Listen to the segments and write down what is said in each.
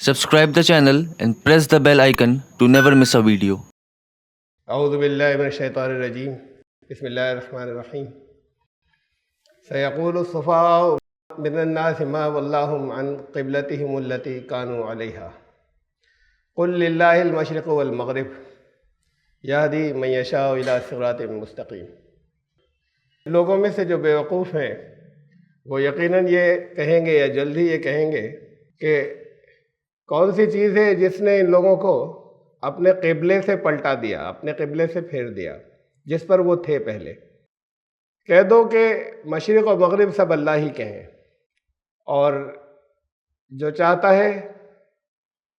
Subscribe the channel and press the bell icon to never miss a video. اعوذ باللہ من الشیطان الرجیم بسم اللہ الرحمن الرحیم سیقول الصفاء من الناس ما ولاهم عن قبلتهم التي كانوا عليها قل للہ المشرق والمغرب یہدی من یشاء الی صراط مستقیم۔ لوگوں میں سے جو بیوقوف ہیں وہ یقیناً یہ کہیں گے یا جلد ہی یہ کہیں گے کہ کون سی چیز ہے جس نے ان لوگوں کو اپنے قبلے سے پلٹا دیا، اپنے قبلے سے پھیر دیا جس پر وہ تھے پہلے۔ کہہ دو کہ مشرق و مغرب سب اللہ ہی کے ہیں، اور جو چاہتا ہے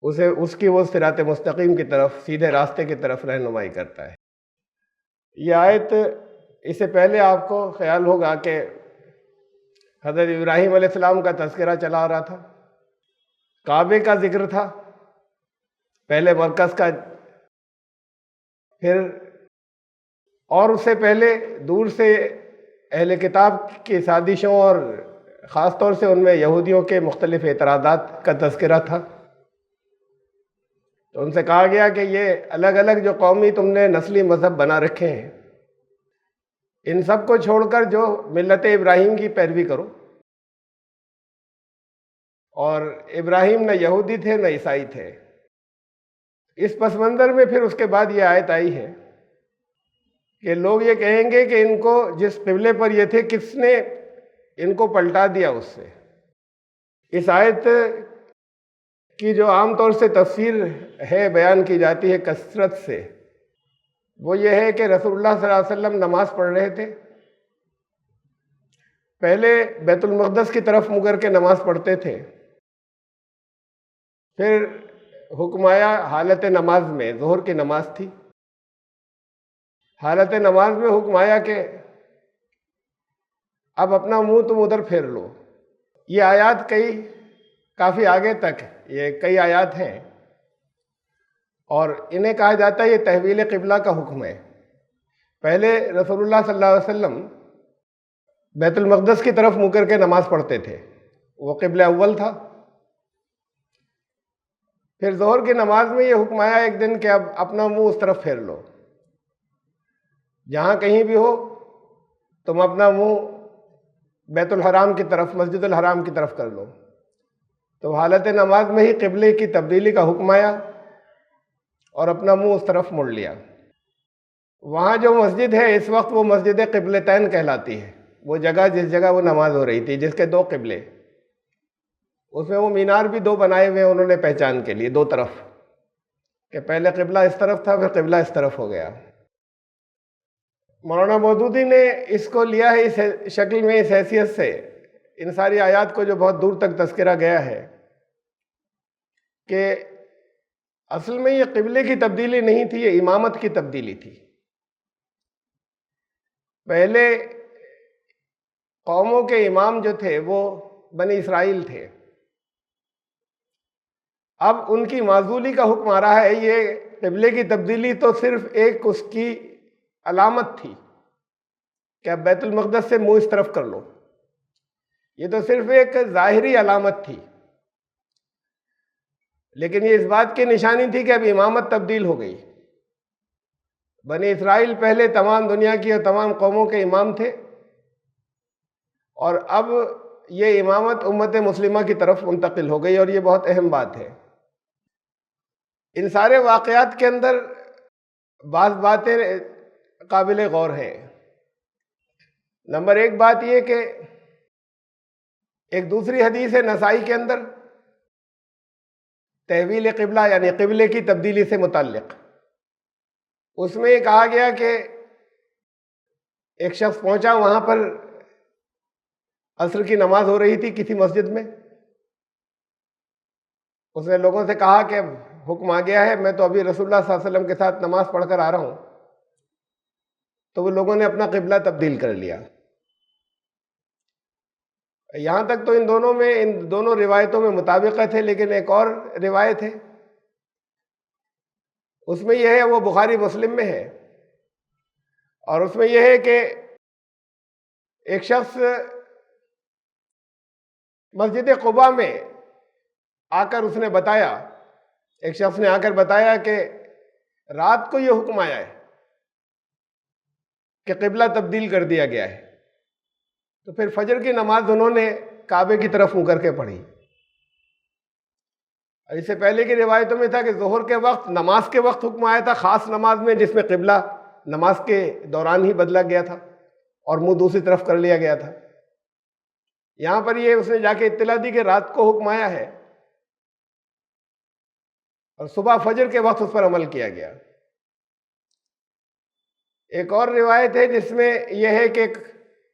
اسے اس کی وہ صراط مستقیم کی طرف، سیدھے راستے کی طرف رہنمائی کرتا ہے۔ یہ آیت، اس سے پہلے آپ کو خیال ہوگا کہ حضرت ابراہیم علیہ السلام کا تذکرہ چلا آ رہا تھا، کعبے کا ذکر تھا پہلے، مرکز کا، پھر اور اس سے پہلے دور سے اہل کتاب کی سازشوں اور خاص طور سے ان میں یہودیوں کے مختلف اعتراضات کا تذکرہ تھا۔ تو ان سے کہا گیا کہ یہ الگ الگ جو قومی تم نے نسلی مذہب بنا رکھے ہیں، ان سب کو چھوڑ کر جو ملت ابراہیم کی پیروی کرو۔ اور ابراہیم نہ یہودی تھے نہ عیسائی تھے۔ اس پس منظر میں پھر اس کے بعد یہ آیت آئی ہے کہ لوگ یہ کہیں گے کہ ان کو جس قبلے پر یہ تھے کس نے ان کو پلٹا دیا اس سے۔ اس آیت کی جو عام طور سے تفسیر ہے، بیان کی جاتی ہے کثرت سے، وہ یہ ہے کہ رسول اللہ صلی اللہ علیہ وسلم نماز پڑھ رہے تھے، پہلے بیت المقدس کی طرف منہ کر کے نماز پڑھتے تھے، پھر حکم آیا حالت نماز میں، ظہر کی نماز تھی، حالت نماز میں حکم آیا کہ اب اپنا منہ تم ادھر پھیر لو۔ یہ آیات کافی آگے تک، یہ کئی آیات ہیں، اور انہیں کہا جاتا ہے یہ تحویل قبلہ کا حکم ہے۔ پہلے رسول اللہ صلی اللہ علیہ وسلم بیت المقدس کی طرف منہ کر کے نماز پڑھتے تھے، وہ قبلہ اول تھا۔ پھر ظہر کی نماز میں یہ حکم آیا ایک دن کہ اب اپنا منہ اس طرف پھیر لو، جہاں کہیں بھی ہو تم اپنا منہ بیت الحرام کی طرف، مسجد الحرام کی طرف کر لو۔ تو حالت نماز میں ہی قبلے کی تبدیلی کا حکم آیا اور اپنا منہ اس طرف مڑ لیا۔ وہاں جو مسجد ہے اس وقت وہ مسجد قبلتین کہلاتی ہے، وہ جگہ جس جگہ وہ نماز ہو رہی تھی، جس کے دو قبلے، اس میں وہ مینار بھی دو بنائے ہوئے ہیں انہوں نے پہچان کے لیے، دو طرف، کہ پہلے قبلہ اس طرف تھا پھر قبلہ اس طرف ہو گیا۔ مولانا مودودی نے اس کو لیا ہے اس شکل میں، اس حیثیت سے، ان ساری آیات کو جو بہت دور تک تذکرہ گیا ہے، کہ اصل میں یہ قبلے کی تبدیلی نہیں تھی، یہ امامت کی تبدیلی تھی۔ پہلے قوموں کے امام جو تھے وہ بنی اسرائیل تھے، اب ان کی معزولی کا حکم آ رہا ہے۔ یہ قبلے کی تبدیلی تو صرف ایک اس کی علامت تھی کہ اب بیت المقدس سے منہ اس طرف کر لو، یہ تو صرف ایک ظاہری علامت تھی، لیکن یہ اس بات کی نشانی تھی کہ اب امامت تبدیل ہو گئی۔ بنی اسرائیل پہلے تمام دنیا کی اور تمام قوموں کے امام تھے، اور اب یہ امامت امت مسلمہ کی طرف منتقل ہو گئی، اور یہ بہت اہم بات ہے۔ ان سارے واقعات کے اندر بعض باتیں قابل غور ہیں۔ نمبر ایک بات یہ کہ ایک دوسری حدیث ہے نسائی کے اندر، تحویل قبلہ یعنی قبلے کی تبدیلی سے متعلق، اس میں یہ کہا گیا کہ ایک شخص پہنچا، وہاں پر عصر کی نماز ہو رہی تھی کسی مسجد میں، اس نے لوگوں سے کہا کہ حکم آ گیا ہے، میں تو ابھی رسول اللہ صلی اللہ علیہ وسلم کے ساتھ نماز پڑھ کر آ رہا ہوں۔ تو وہ لوگوں نے اپنا قبلہ تبدیل کر لیا۔ یہاں تک تو ان دونوں روایتوں میں مطابقت ہے، لیکن ایک اور روایت ہے، اس میں یہ ہے، وہ بخاری مسلم میں ہے، اور اس میں یہ ہے کہ ایک شخص مسجد قباء میں آ کر اس نے بتایا، ایک شخص نے آ کر بتایا کہ رات کو یہ حکم آیا ہے کہ قبلہ تبدیل کر دیا گیا ہے. تو پھر فجر کی نماز انہوں نے کعبے کی طرف منہ کر کے پڑھی. اس سے پہلے کی روایتوں میں تھا کہ ظہر کے وقت، نماز کے وقت حکم آیا تھا، خاص نماز میں جس میں قبلہ نماز کے دوران ہی بدلا گیا تھا اور منہ دوسری طرف کر لیا گیا تھا. یہاں پر یہ اس نے جا کے اطلاع دی کہ رات کو حکم آیا ہے اور صبح فجر کے وقت اس پر عمل کیا گیا. ایک اور روایت ہے جس میں یہ ہے کہ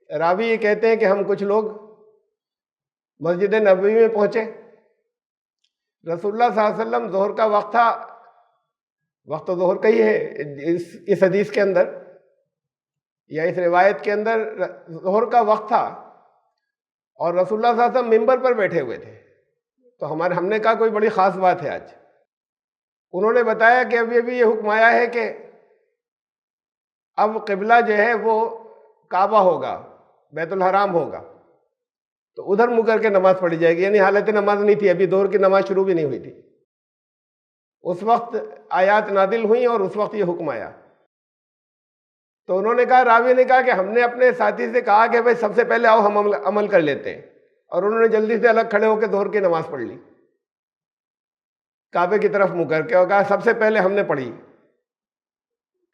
راوی یہ کہتے ہیں کہ ہم کچھ لوگ مسجد نبوی میں پہنچے. رسول اللہ صلی اللہ علیہ وسلم، ظہر کا وقت تھا، وقت تو ظہر کا ہی ہے اس حدیث کے اندر یا اس روایت کے اندر، ظہر کا وقت تھا اور رسول اللہ صلی اللہ علیہ وسلم ممبر پر بیٹھے ہوئے تھے. تو ہم نے کہا کوئی بڑی خاص بات ہے آج. انہوں نے بتایا کہ ابھی ابھی یہ حکم آیا ہے کہ اب قبلہ جو ہے وہ کعبہ ہوگا، بیت الحرام ہوگا، تو ادھر منہ کر کے نماز پڑھی جائے گی. یعنی حالت نماز نہیں تھی، ابھی ظہر کی نماز شروع بھی نہیں ہوئی تھی. اس وقت آیات نازل ہوئیں اور اس وقت یہ حکم آیا. تو انہوں نے کہا، راوی نے کہا کہ ہم نے اپنے ساتھی سے کہا کہ بھائی سب سے پہلے آؤ ہم عمل کر لیتے ہیں، اور انہوں نے جلدی سے الگ کھڑے ہو کے ظہر کی نماز پڑھ لی کعبے کی طرف منہ کر کے، اور کہا سب سے پہلے ہم نے پڑھی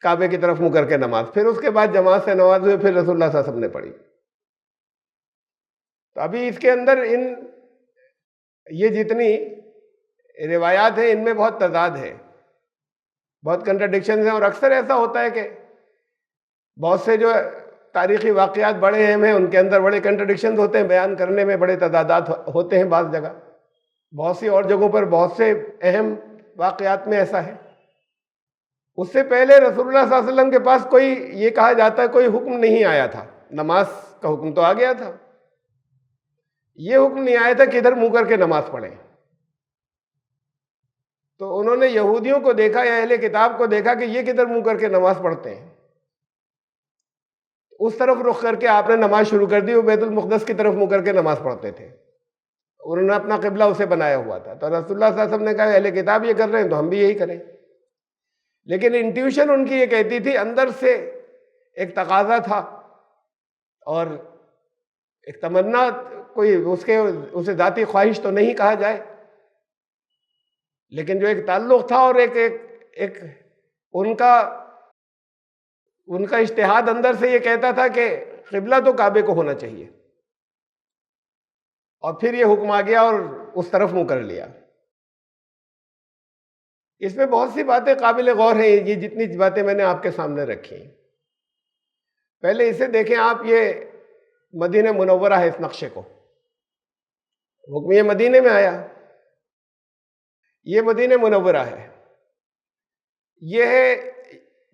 کعبے کی طرف منہ کر کے نماز. پھر اس کے بعد جماعت سے نماز ہوئی، پھر رسول اللہ صلی اللہ علیہ وسلم نے پڑھی. تو ابھی اس کے اندر یہ جتنی روایات ہیں ان میں بہت تضاد ہے، بہت کنٹرڈکشنز ہیں. اور اکثر ایسا ہوتا ہے کہ بہت سے جو تاریخی واقعات بڑے اہم ہیں ان کے اندر بڑے کنٹرڈکشنز ہوتے ہیں، بیان کرنے میں بڑے تضادات ہوتے ہیں. بعض جگہ، بہت سی اور جگہوں پر بہت سے اہم واقعات میں ایسا ہے. اس سے پہلے رسول اللہ صلی اللہ علیہ وسلم کے پاس کوئی، یہ کہا جاتا ہے کوئی حکم نہیں آیا تھا. نماز کا حکم تو آ گیا تھا، یہ حکم نہیں آیا تھا کہ ادھر منہ کر کے نماز پڑھیں. تو انہوں نے یہودیوں کو دیکھا یا اہل کتاب کو دیکھا کہ یہ کدھر منہ کر کے نماز پڑھتے ہیں، اس طرف رخ کر کے آپ نے نماز شروع کر دی. وہ بیت المقدس کی طرف منہ کر کے نماز پڑھتے تھے، انہوں نے اپنا قبلہ اسے بنایا ہوا تھا. تو رسول اللہ صلی اللہ علیہ وسلم نے کہا اہل کتاب یہ کر رہے ہیں تو ہم بھی یہی کریں. لیکن انٹیوشن ان کی یہ کہتی تھی، اندر سے ایک تقاضا تھا اور ایک تمنا، کوئی اسے ذاتی خواہش تو نہیں کہا جائے، لیکن جو ایک تعلق تھا اور ایک ان کا اجتہاد اندر سے یہ کہتا تھا کہ قبلہ تو کعبے کو ہونا چاہیے. اور پھر یہ حکم آ گیا اور اس طرف منہ کر لیا. اس میں بہت سی باتیں قابل غور ہیں، یہ جتنی باتیں میں نے آپ کے سامنے رکھی. پہلے اسے دیکھیں آپ، یہ مدینہ منورہ ہے. اس نقشے کو، حکم یہ مدینے میں آیا، یہ مدینہ منورہ ہے. یہ ہے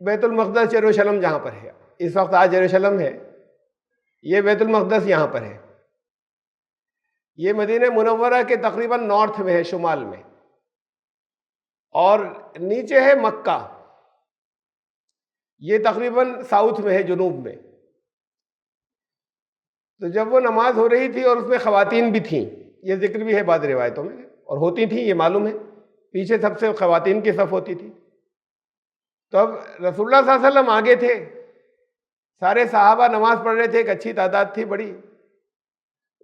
بیت المقدس یروشلم جہاں پر ہے اس وقت. آج یروشلم ہے، یہ بیت المقدس یہاں پر ہے. یہ مدینہ منورہ کے تقریباً نارتھ میں ہے، شمال میں، اور نیچے ہے مکہ، یہ تقریباً ساؤتھ میں ہے، جنوب میں. تو جب وہ نماز ہو رہی تھی اور اس میں خواتین بھی تھیں، یہ ذکر بھی ہے بعض روایتوں میں، اور ہوتی تھیں، یہ معلوم ہے، پیچھے سب سے خواتین کی صف ہوتی تھی. تو اب رسول اللہ صلی اللہ علیہ وسلم آگے تھے، سارے صحابہ نماز پڑھ رہے تھے، ایک اچھی تعداد تھی بڑی.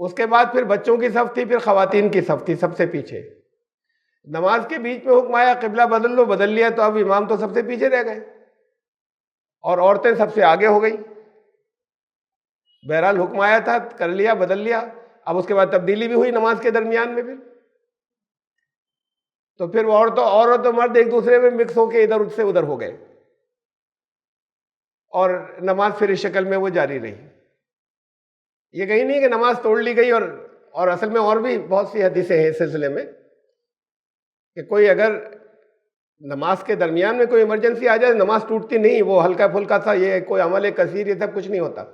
اس کے بعد پھر بچوں کی صف تھی، پھر خواتین کی صف تھی سب سے پیچھے. نماز کے بیچ میں حکم آیا قبلہ بدل لو، بدل لیا. تو اب امام تو سب سے پیچھے رہ گئے اور عورتیں سب سے آگے ہو گئی. بہرحال حکم آیا تھا، کر لیا، بدل لیا. اب اس کے بعد تبدیلی بھی ہوئی نماز کے درمیان میں. تو پھر وہ عورت و مرد ایک دوسرے میں مکس ہو کے ادھر سے ادھر ہو گئے، اور نماز پھر اس شکل میں وہ جاری رہی. یہ کہیں نہیں کہ نماز توڑ لی گئی. اور اصل میں اور بھی بہت سی حدیثیں ہیں اس سلسلے میں کہ کوئی اگر نماز کے درمیان میں کوئی ایمرجنسی آ جائے، نماز ٹوٹتی نہیں. وہ ہلکا پھلکا سا یہ کوئی عمل کثیر، یہ سب کچھ نہیں ہوتا.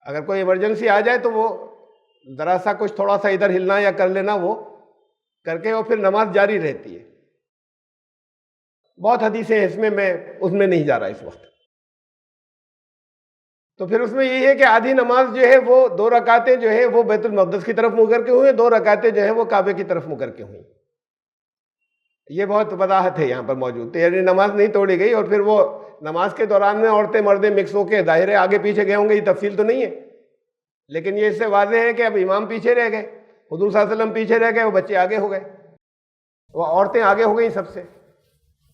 اگر کوئی ایمرجنسی آ جائے تو وہ ذرا سا کچھ تھوڑا سا ادھر ہلنا یا کر لینا، وہ کر کے اور پھر نماز جاری رہتی ہے. بہت حدیثیں ہیں اس میں اس میں نہیں جا رہا اس وقت. تو پھر اس میں یہی ہے کہ آدھی نماز جو ہے وہ 2 رکعتیں جو ہے وہ بیت المقدس کی طرف منہ کر کے ہوئے، 2 رکعتیں جو ہیں وہ کعبے کی طرف منہ کر کے ہوئیں۔ یہ بہت وضاحت ہے یہاں پر موجود، تو یعنی نماز نہیں توڑی گئی، اور پھر وہ نماز کے دوران میں عورتیں مردیں مکس ہو کے، ظاہر ہے آگے پیچھے گئے ہوں گے، یہ تفصیل تو نہیں ہے، لیکن یہ اس سے واضح ہے کہ اب امام پیچھے رہ گئے، حضور صلی اللہ علیہ وسلم پیچھے رہ گئے، وہ بچے آگے ہو گئے، وہ عورتیں آگے ہو گئیں سب سے،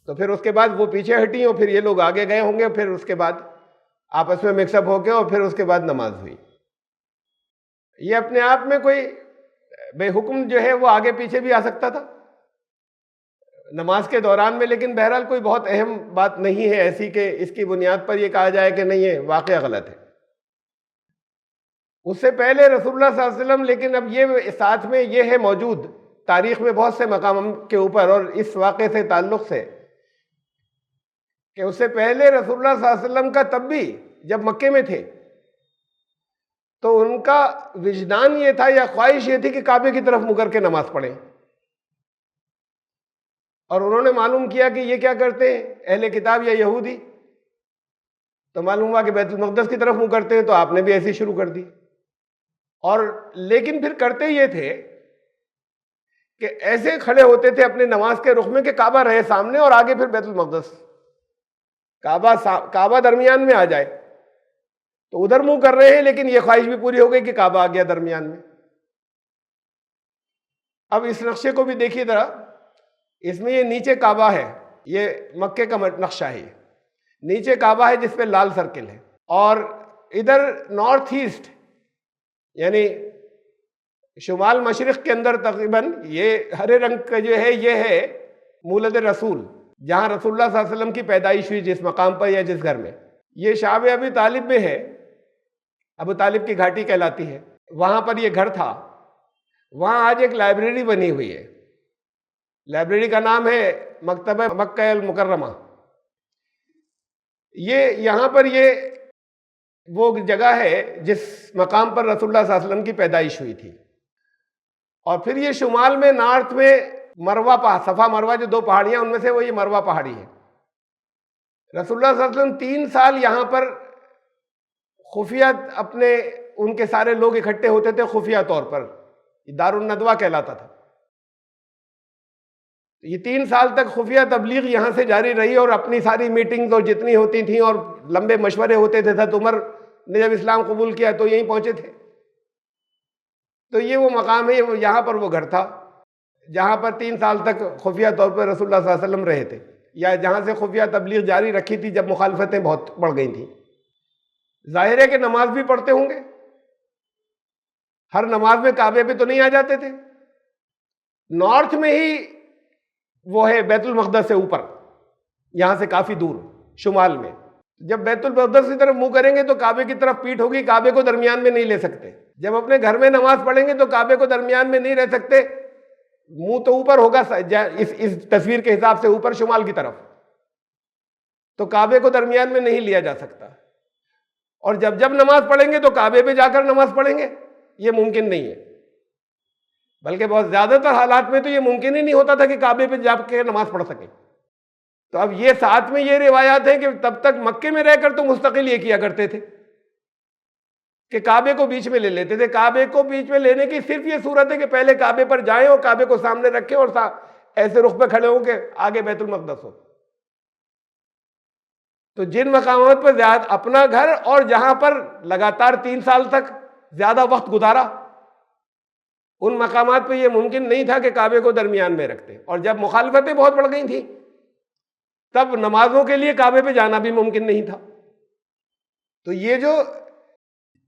تو پھر اس کے بعد وہ پیچھے ہٹیں اور پھر یہ لوگ آگے گئے ہوں گے، پھر اس کے بعد آپس میں مکس اپ ہو کے اور پھر اس کے بعد نماز ہوئی۔ یہ اپنے آپ میں کوئی بے حکم جو ہے وہ آگے پیچھے بھی آ سکتا تھا نماز کے دوران میں، لیکن بہرحال کوئی بہت اہم بات نہیں ہے ایسی کہ اس کی بنیاد پر یہ کہا جائے کہ نہیں، یہ واقعہ غلط ہے۔ اس سے پہلے رسول اللہ صلی اللہ علیہ وسلم، لیکن اب یہ ساتھ میں یہ ہے موجود تاریخ میں بہت سے مقام کے اوپر اور اس واقعے سے تعلق سے، کہ اس سے پہلے رسول اللہ صلی اللہ علیہ وسلم کا تب بھی جب مکے میں تھے تو ان کا وجدان یہ تھا یا خواہش یہ تھی کہ کعبے کی طرف منہ کر کے نماز پڑھیں، اور انہوں نے معلوم کیا کہ یہ کیا کرتے ہیں اہل کتاب یا یہودی، تو معلوم ہوا کہ بیت المقدس کی طرف منہ کرتے ہیں، تو آپ نے بھی ایسے شروع کر دی، اور لیکن پھر کرتے یہ تھے کہ ایسے کھڑے ہوتے تھے اپنے نماز کے رخ میں کہ کعبہ رہے سامنے اور آگے پھر بیت المقدس، کعبہ درمیان میں آ جائے، تو ادھر منہ کر رہے ہیں لیکن یہ خواہش بھی پوری ہو گئی کہ کعبہ آ گیا درمیان میں۔ اب اس نقشے کو بھی دیکھیے ذرا، اس میں یہ نیچے کعبہ ہے، یہ مکے کا نقشہ ہے، نیچے کعبہ ہے جس پہ لال سرکل ہے، اور ادھر نارتھ ایسٹ یعنی شمال مشرق کے اندر تقریباً یہ ہرے رنگ کا جو ہے یہ ہے مولد رسول، جہاں رسول اللہ صلی اللہ علیہ وسلم کی پیدائش ہوئی، جس مقام پر یا جس گھر میں، یہ شعب ابی طالب میں ہے، ابو طالب کی گھاٹی کہلاتی ہے، وہاں پر یہ گھر تھا، وہاں آج ایک لائبریری بنی ہوئی ہے، لائبریری کا نام ہے مکتبہ مکہ المکرمہ۔ یہ یہاں پر یہ وہ جگہ ہے جس مقام پر رسول اللہ صلی اللہ علیہ وسلم کی پیدائش ہوئی تھی، اور پھر یہ شمال میں نارتھ میں مروہ صفا مروہ جو 2 پہاڑیاں ان میں سے وہ یہ مروہ پہاڑی ہے۔ رسول اللہ صلی اللہ علیہ وسلم 3 سال یہاں پر خفیہ اپنے ان کے سارے لوگ اکٹھے ہوتے تھے خفیہ طور پر، دار الندوہ کہلاتا تھا، یہ 3 سال تک خفیہ تبلیغ یہاں سے جاری رہی، اور اپنی ساری میٹنگز اور جتنی ہوتی تھیں اور لمبے مشورے ہوتے تھے، حضرت عمر نے جب اسلام قبول کیا تو یہیں پہنچے تھے، تو یہ وہ مقام ہے، یہاں پر وہ گھر تھا جہاں پر 3 سال تک خفیہ طور پر رسول اللہ صلی اللہ علیہ وسلم رہے تھے، یا جہاں سے خفیہ تبلیغ جاری رکھی تھی جب مخالفتیں بہت بڑھ گئی تھیں۔ ظاہر ہے کہ نماز بھی پڑھتے ہوں گے، ہر نماز میں کعبے پہ تو نہیں آ جاتے تھے، نارتھ میں ہی وہ ہے بیت المقدس سے اوپر، یہاں سے کافی دور شمال میں، جب بیت المقدس کی طرف منہ کریں گے تو کعبے کی طرف پیٹھ ہوگی، کعبے کو درمیان میں نہیں لے سکتے، جب اپنے گھر میں نماز پڑھیں گے تو کعبے کو درمیان میں نہیں رہ سکتے، منہ تو اوپر ہوگا اس تصویر کے حساب سے اوپر شمال کی طرف، تو کعبے کو درمیان میں نہیں لیا جا سکتا، اور جب نماز پڑھیں گے تو کعبے پہ جا کر نماز پڑھیں گے، یہ ممکن نہیں ہے، بلکہ بہت زیادہ تر حالات میں تو یہ ممکن ہی نہیں ہوتا تھا کہ کعبے پہ جا کے نماز پڑھ سکیں۔ تو اب یہ ساتھ میں یہ روایات ہیں کہ تب تک مکے میں رہ کر تو مستقل یہ کیا کرتے تھے کہ کعبے کو بیچ میں لے لیتے تھے، کعبے کو بیچ میں لینے کی صرف یہ صورت ہے کہ پہلے کعبے پر جائیں اور کعبے کو سامنے رکھیں اور ایسے رخ پہ کھڑے ہوں کہ آگے بیت المقدس ہو۔ تو جن مقامات پر زیادہ اپنا گھر اور جہاں پر لگاتار 3 سال تک زیادہ وقت گزارا، ان مقامات پہ یہ ممکن نہیں تھا کہ کعبے کو درمیان میں رکھتے، اور جب مخالفتیں بہت بڑھ گئی تھیں تب نمازوں کے لیے کعبے پہ جانا بھی ممکن نہیں تھا۔ تو یہ جو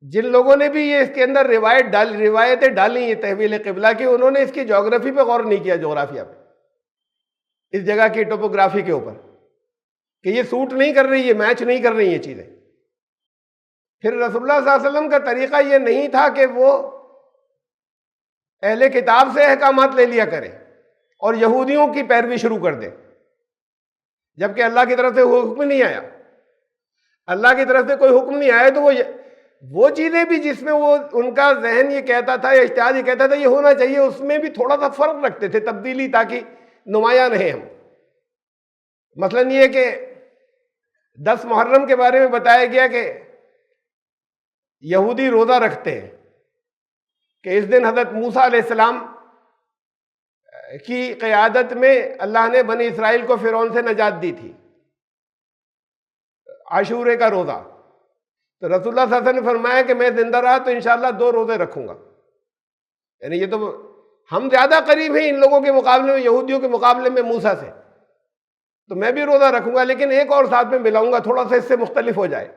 جن لوگوں نے بھی یہ اس کے اندر روایتیں ڈالی یہ تحویل قبلہ کی، انہوں نے اس کی جغرافی پہ غور نہیں کیا، جغرافیہ پہ، اس جگہ کی ٹوپوگرافی کے اوپر، کہ یہ سوٹ نہیں کر رہی، یہ میچ نہیں کر رہی یہ چیزیں۔ پھر رسول اللہ صلی اللہ علیہ وسلم کا طریقہ یہ نہیں تھا کہ وہ اہل کتاب سے احکامات لے لیا کرے اور یہودیوں کی پیروی شروع کر دے، جبکہ اللہ کی طرف سے وہ حکم نہیں آیا، اللہ کی طرف سے کوئی حکم نہیں آیا، تو وہ چیزیں بھی جس میں وہ ان کا ذہن یہ کہتا تھا یا اجتہاد یہ کہتا تھا یہ ہونا چاہیے، اس میں بھی تھوڑا سا فرق رکھتے تھے، تبدیلی، تاکہ نمایاں رہیں ہم۔ مثلاً یہ کہ 10 محرم کے بارے میں بتایا گیا کہ یہودی روزہ رکھتے ہیں کہ اس دن حضرت موسیٰ علیہ السلام کی قیادت میں اللہ نے بنی اسرائیل کو فرعون سے نجات دی تھی، عاشورے کا روزہ۔ تو رسول اللہ صلی اللہ علیہ وسلم نے فرمایا کہ میں زندہ رہا تو انشاءاللہ 2 روزے رکھوں گا، یعنی یہ تو ہم زیادہ قریب ہیں ان لوگوں کے مقابلے میں، یہودیوں کے مقابلے میں موسیٰ سے، تو میں بھی روزہ رکھوں گا، لیکن ایک اور ساتھ میں ملاؤں گا تھوڑا سا اس سے مختلف ہو جائے،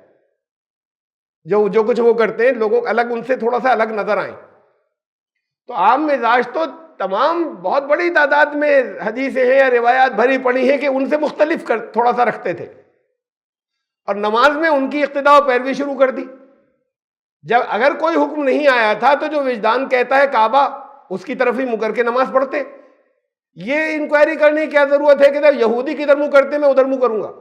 جو کچھ وہ کرتے ہیں لوگوں الگ، ان سے تھوڑا سا الگ نظر آئیں۔ تو عام مزاج تو تمام بہت بڑی تعداد میں حدیثیں ہیں یا روایات بھری پڑی ہیں کہ ان سے مختلف تھوڑا سا رکھتے تھے، اور نماز میں ان کی اقتداء و پیروی شروع کر دی۔ جب اگر کوئی حکم نہیں آیا تھا تو جو وجدان کہتا ہے کعبہ، اس کی طرف ہی منہ کر کے نماز پڑھتے۔ یہ انکوائری کرنے کی کیا ضرورت ہے کہ جب یہودی کدھر منہ کرتے میں ادھر منہ کروں گا؟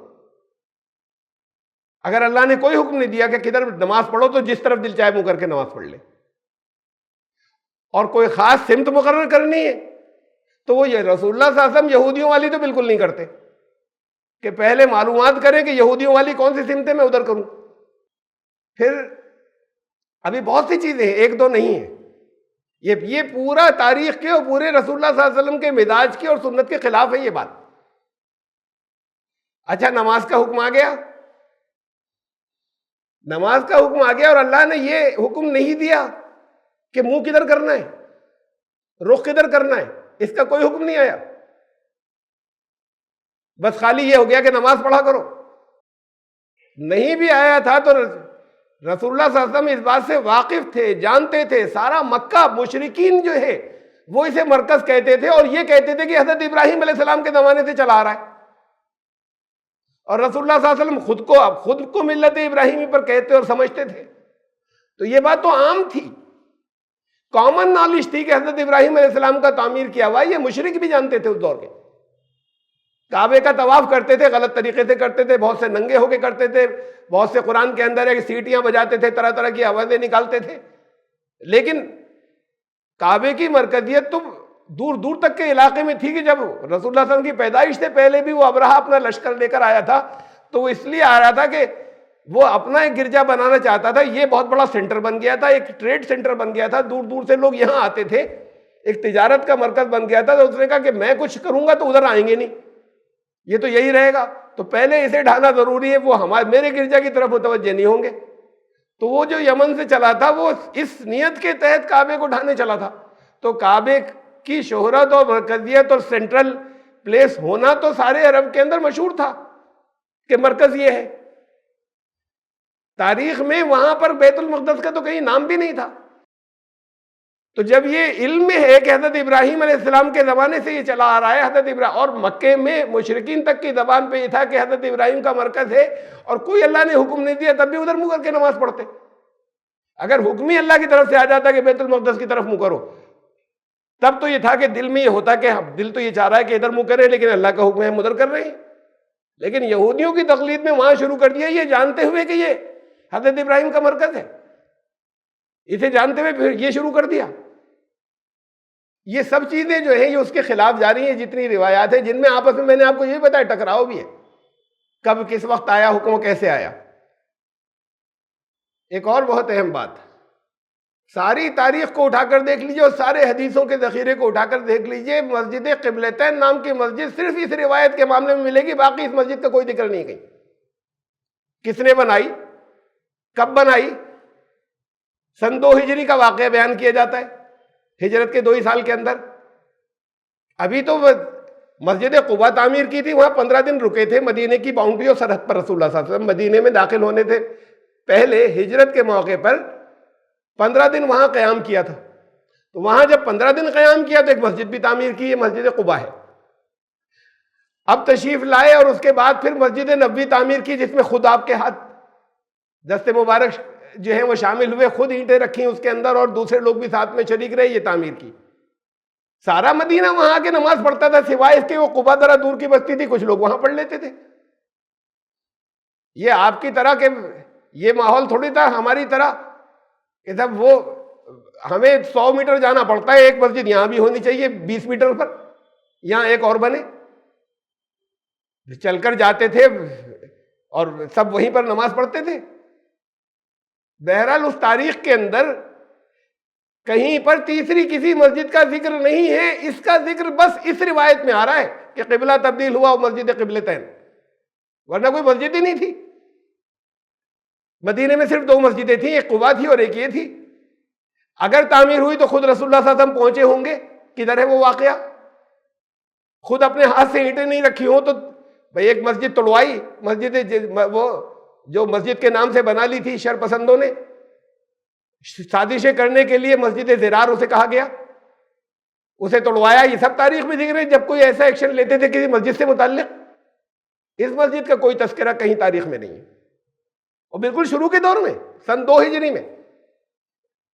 اگر اللہ نے کوئی حکم نہیں دیا کہ کدھر نماز پڑھو تو جس طرف دل چاہے منہ کر کے نماز پڑھ لے، اور کوئی خاص سمت مقرر کرنی ہے تو وہ یہ رسول اللہ صلی اللہ علیہ وسلم یہودیوں والی تو بالکل نہیں کرتے کہ پہلے معلومات کریں کہ یہودیوں والی کون سی سمت ہے میں ادھر کروں۔ پھر ابھی بہت سی چیزیں ہیں، ایک دو نہیں ہیں، یہ پورا تاریخ کے اور پورے رسول اللہ صلی اللہ علیہ وسلم کے مزاج کی اور سنت کے خلاف ہے یہ بات۔ اچھا، نماز کا حکم آ گیا، نماز کا حکم آ گیا، اور اللہ نے یہ حکم نہیں دیا کہ منہ کدھر کرنا ہے، رخ کدھر کرنا ہے، اس کا کوئی حکم نہیں آیا، بس خالی یہ ہو گیا کہ نماز پڑھا کرو۔ نہیں بھی آیا تھا تو رسول اللہ صلی اللہ علیہ وسلم اس بات سے واقف تھے، جانتے تھے، سارا مکہ مشرکین جو ہے وہ اسے مرکز کہتے تھے، اور یہ کہتے تھے کہ حضرت ابراہیم علیہ السلام کے زمانے سے چلا آ رہا ہے، اور رسول اللہ صلی اللہ علیہ وسلم خود کو ملت ابراہیمی پر کہتے اور سمجھتے تھے۔ تو یہ بات تو عام تھی، کامن نالج تھی کہ حضرت ابراہیم علیہ السلام کا تعمیر کیا ہوا ہے، یہ مشرک بھی جانتے تھے اس دور کے۔ کعبے کا طواف کرتے تھے، غلط طریقے سے کرتے تھے، بہت سے ننگے ہو کے کرتے تھے، بہت سے قرآن کے اندر ہے کہ سیٹیاں بجاتے تھے، طرح طرح کی آوازیں نکالتے تھے، لیکن کعبے کی مرکزیت تو دور دور تک کے علاقے میں تھی کہ جب رسول اللہ صلی اللہ علیہ وسلم کی پیدائش سے پہلے بھی وہ ابرہہ اپنا لشکر لے کر آیا تھا تو وہ اس لیے آ رہا تھا کہ وہ اپنا ایک گرجا بنانا چاہتا تھا، یہ بہت بڑا سینٹر بن گیا تھا، ایک ٹریڈ سینٹر بن گیا تھا، دور دور سے لوگ یہاں آتے تھے، ایک تجارت کا مرکز بن گیا تھا۔ تو اس نے کہا کہ میں کچھ کروں گا تو ادھر آئیں گے نہیں، یہ تو یہی رہے گا، تو پہلے اسے ڈھانا ضروری ہے، وہ میرے گرجا کی طرف متوجہ نہیں ہوں گے۔ تو وہ جو یمن سے چلا تھا وہ اس نیت کے تحت کعبے کو ڈھانے چلا تھا۔ تو کعبے کی شہرت اور مرکزیت اور سینٹرل پلیس ہونا تو سارے عرب کے اندر مشہور تھا کہ مرکز یہ ہے۔ تاریخ میں وہاں پر بیت المقدس کا تو کہیں نام بھی نہیں تھا۔ تو جب یہ علم میں ہے کہ حضرت ابراہیم علیہ السلام کے زمانے سے یہ چلا آ رہا ہے، حضرت ابراہیم، اور مکے میں مشرکین تک کی زبان پہ یہ تھا کہ حضرت ابراہیم کا مرکز ہے، اور کوئی اللہ نے حکم نہیں دیا تب بھی ادھر منہ کر کے نماز پڑھتے۔ اگر حکم ہی اللہ کی طرف سے آ جاتا کہ بیت المقدس کی طرف منہ کرو، تب تو یہ تھا کہ دل میں یہ ہوتا کہ دل تو یہ چاہ رہا ہے کہ ادھر منہ کرے، لیکن اللہ کا حکم ہے ہم ادھر کر رہے ہیں۔ لیکن یہودیوں کی تقلید میں وہاں شروع کر دیا، یہ جانتے ہوئے کہ یہ حضرت ابراہیم کا مرکز ہے، اسے جانتے ہوئے پھر یہ شروع کر دیا۔ یہ سب چیزیں جو ہیں یہ اس کے خلاف جاری ہیں، جتنی روایات ہیں جن میں آپس میں نے آپ کو یہ بتایا ٹکراؤ بھی ہے، کب کس وقت آیا حکم، کیسے آیا۔ ایک اور بہت اہم بات، ساری تاریخ کو اٹھا کر دیکھ لیجئے اور سارے حدیثوں کے ذخیرے کو اٹھا کر دیکھ لیجئے، مسجد قبلتین نام کی مسجد صرف اس روایت کے معاملے میں ملے گی، باقی اس مسجد کا کوئی ذکر نہیں کہیں۔ کس نے بنائی، کب بنائی، سن 2 ہجری کا واقعہ بیان کیا جاتا ہے، ہجرت کے 2 ہی سال کے اندر۔ ابھی تو مسجد قباء تعمیر کی تھی، وہاں 15 دن رکے تھے، مدینے کی باؤنڈری اور سرحد پر رسول اللہ صلی اللہ علیہ وسلم مدینے میں داخل ہونے تھے پہلے ہجرت کے موقع پر 15 دن وہاں قیام کیا تھا۔ تو وہاں جب 15 دن قیام کیا تو ایک مسجد بھی تعمیر کی، یہ مسجد قباء ہے۔ اب تشریف لائے اور اس کے بعد پھر مسجد نبوی تعمیر کی، جس میں خود آپ کے ہاتھ دست مبارک جو ہیں وہ شامل ہوئے، خود اینٹیں رکھی اس کے اندر اور دوسرے لوگ بھی ساتھ میں شریک رہے، یہ تعمیر کی۔ سارا مدینہ وہاں آ کے نماز پڑھتا تھا، سوائے اس کے وہ قباء ذرا دور کی بستی تھی، کچھ لوگ وہاں پڑھ لیتے تھے۔ یہ آپ کی طرح کہ یہ ماحول تھوڑی تھا ہماری طرح کہ جب وہ ہمیں 100 میٹر جانا پڑتا ہے، ایک مسجد یہاں بھی ہونی چاہیے 20 میٹر پر، یہاں ایک اور بنے، چل کر جاتے تھے اور سب وہیں پر نماز پڑھتے تھے۔ بہرحال اس تاریخ کے اندر کہیں پر تیسری کسی مسجد کا ذکر نہیں ہے، اس کا ذکر بس اس روایت میں آ رہا ہے کہ قبلہ تبدیل ہوا مسجد قبلتین، ورنہ کوئی مسجد ہی نہیں تھی۔ مدینے میں صرف 2 مسجدیں تھیں، ایک قباء تھی اور ایک یہ تھی۔ اگر تعمیر ہوئی تو خود رسول اللہ صلی اللہ علیہ وسلم پہنچے ہوں گے، کدھر ہے وہ واقعہ؟ خود اپنے ہاتھ سے اینٹیں نہیں رکھی ہوں تو بھئی ایک مسجد توڑوائی، وہ جو مسجد کے نام سے بنا لی تھی شر پسندوں نے، سازشیں کرنے کے لیے مسجد زرار اسے کہا گیا، اسے توڑوایا، یہ سب تاریخ میں ذکر ہے جب کوئی ایسا ایکشن لیتے تھے کسی مسجد سے متعلق۔ اس مسجد کا کوئی تذکرہ کہیں تاریخ میں نہیں ہے، اور بالکل شروع کے دور میں سن 2 ہجری میں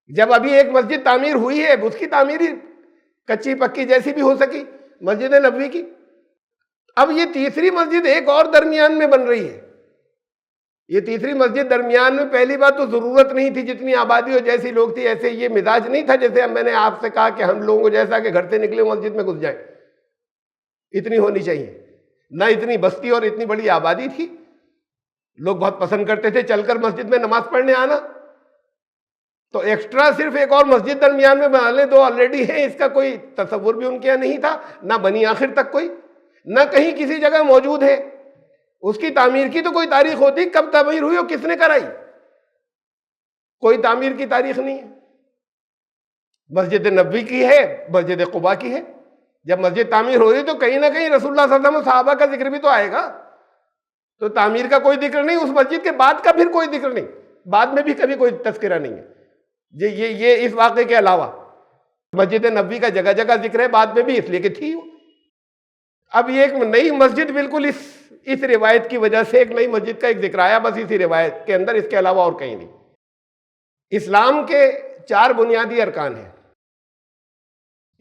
جب ابھی ایک مسجد تعمیر ہوئی ہے، اس کی تعمیر ہی کچی پکی جیسی بھی ہو سکی، مسجد نبوی کی۔ اب یہ تیسری مسجد ایک اور درمیان میں بن رہی ہے۔ یہ تیسری مسجد درمیان میں، پہلی بات تو ضرورت نہیں تھی، جتنی آبادی اور جیسی لوگ تھی ایسے یہ مزاج نہیں تھا، جیسے میں نے آپ سے کہا کہ ہم لوگوں کو جیسا کہ گھر سے نکلے مسجد میں گھس جائیں، اتنی ہونی چاہیے، نہ اتنی بستی اور اتنی بڑی آبادی تھی۔ لوگ بہت پسند کرتے تھے چل کر مسجد میں نماز پڑھنے آنا، تو ایکسٹرا صرف ایک اور مسجد درمیان میں بنا لیں، 2 آلریڈی ہیں، اس کا کوئی تصور بھی ان کے یہاں نہیں تھا، نہ بنی آخر تک کوئی، نہ کہیں کسی جگہ موجود ہے۔ اس کی تعمیر کی تو کوئی تاریخ ہوتی، کب تعمیر ہوئی اور کس نے کرائی، کوئی تعمیر کی تاریخ نہیں ہے۔ مسجد نبوی کی ہے، مسجد قباء کی ہے۔ جب مسجد تعمیر ہو رہی تو کہیں نہ کہیں رسول اللہ صلی اللہ علیہ وسلم صحابہ کا ذکر بھی تو آئے گا، تو تعمیر کا کوئی ذکر نہیں، اس مسجد کے بعد کا پھر کوئی ذکر نہیں، بعد میں بھی کبھی کوئی تذکرہ نہیں ہے۔ یہ اس واقعے کے علاوہ مسجد نبوی کا جگہ جگہ ذکر ہے، بعد میں بھی اس لیے کہ تھی وہ۔ اب یہ ایک نئی مسجد بالکل اس روایت کی وجہ سے ایک نئی مسجد کا ایک ذکر آیا، بس اسی روایت کے اندر، اس کے علاوہ اور کہیں نہیں۔ اسلام کے 4 بنیادی ارکان ہیں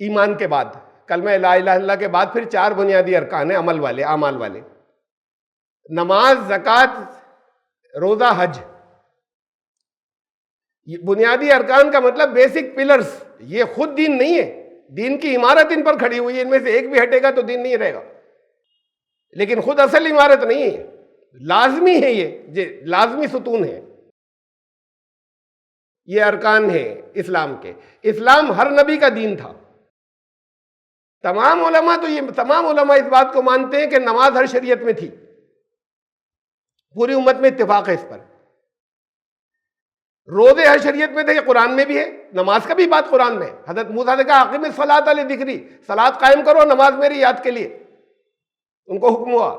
ایمان کے بعد، کلمہ لا الہ الا اللہ کے بعد پھر 4 بنیادی ارکان ہیں عمل والے، اعمال والے: نماز، زکوٰۃ، روزہ، حج۔ یہ بنیادی ارکان کا مطلب بیسک پلرز، یہ خود دین نہیں ہے، دین کی عمارت ان پر کھڑی ہوئی ہے، ان میں سے ایک بھی ہٹے گا تو دین نہیں رہے گا، لیکن خود اصل عمارت نہیں ہے، لازمی ہے، یہ لازمی ستون ہے، یہ ارکان ہیں اسلام کے۔ اسلام ہر نبی کا دین تھا۔ تمام علماء اس بات کو مانتے ہیں کہ نماز ہر شریعت میں تھی، پوری امت میں اتفاق ہے اس پر۔ روزے ہر شریعت میں تھے، یہ قرآن میں بھی ہے، نماز کا بھی بات قرآن میں ہے۔ حضرت موسیٰ نے کہا اقیم الصلاۃ لذکری، صلاۃ قائم کرو، نماز میری یاد کے لیے، ان کو حکم ہوا۔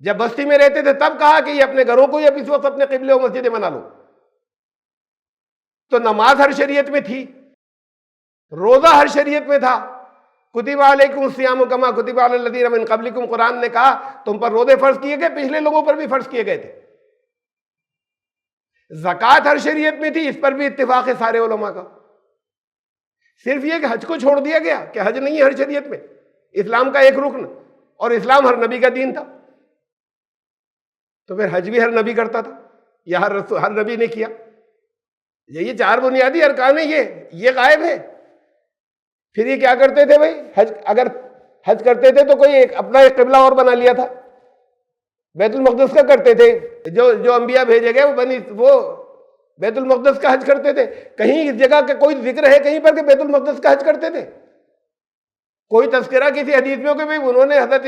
جب بستی میں رہتے تھے تب کہا کہ یہ اپنے گھروں کو یا اس وقت اپنے قبلے و مسجدیں بنا لو۔ تو نماز ہر شریعت میں تھی، روزہ ہر شریعت میں تھا۔ کتب علیکم الصیام کما کتب علی الذین من قبلکم، قرآن نے کہا تم پر روزے فرض کیے گئے، پچھلے لوگوں پر بھی فرض کیے گئے تھے۔ زکوٰۃ ہر شریعت میں تھی، اس پر بھی اتفاق ہے سارے علماء کا۔ صرف یہ کہ حج کو چھوڑ دیا گیا کہ حج نہیں ہے ہر شریعت میں، اسلام کا ایک رکن، اور اسلام ہر نبی کا دین تھا، تو پھر حج بھی ہر نبی کرتا تھا یا ہر نبی نے کیا۔ یہ 4 بنیادی ارکان ہیں، یہ غائب ہے۔ پھر یہ کیا کرتے تھے بھائی؟ اگر حج کرتے تھے تو کوئی اپنا ایک قبلہ اور بنا لیا تھا، بیت المقدس کا کرتے تھے، جو انبیاء بھیجے گئے وہ بیت المقدس کا حج کرتے تھے۔ کہیں اس جگہ کا کوئی ذکر ہے کہیں پر کہ بیت المقدس کا حج کرتے تھے؟ کوئی تذکرہ کسی حدیث میں ہو کہ بھائی انہوں نے حضرت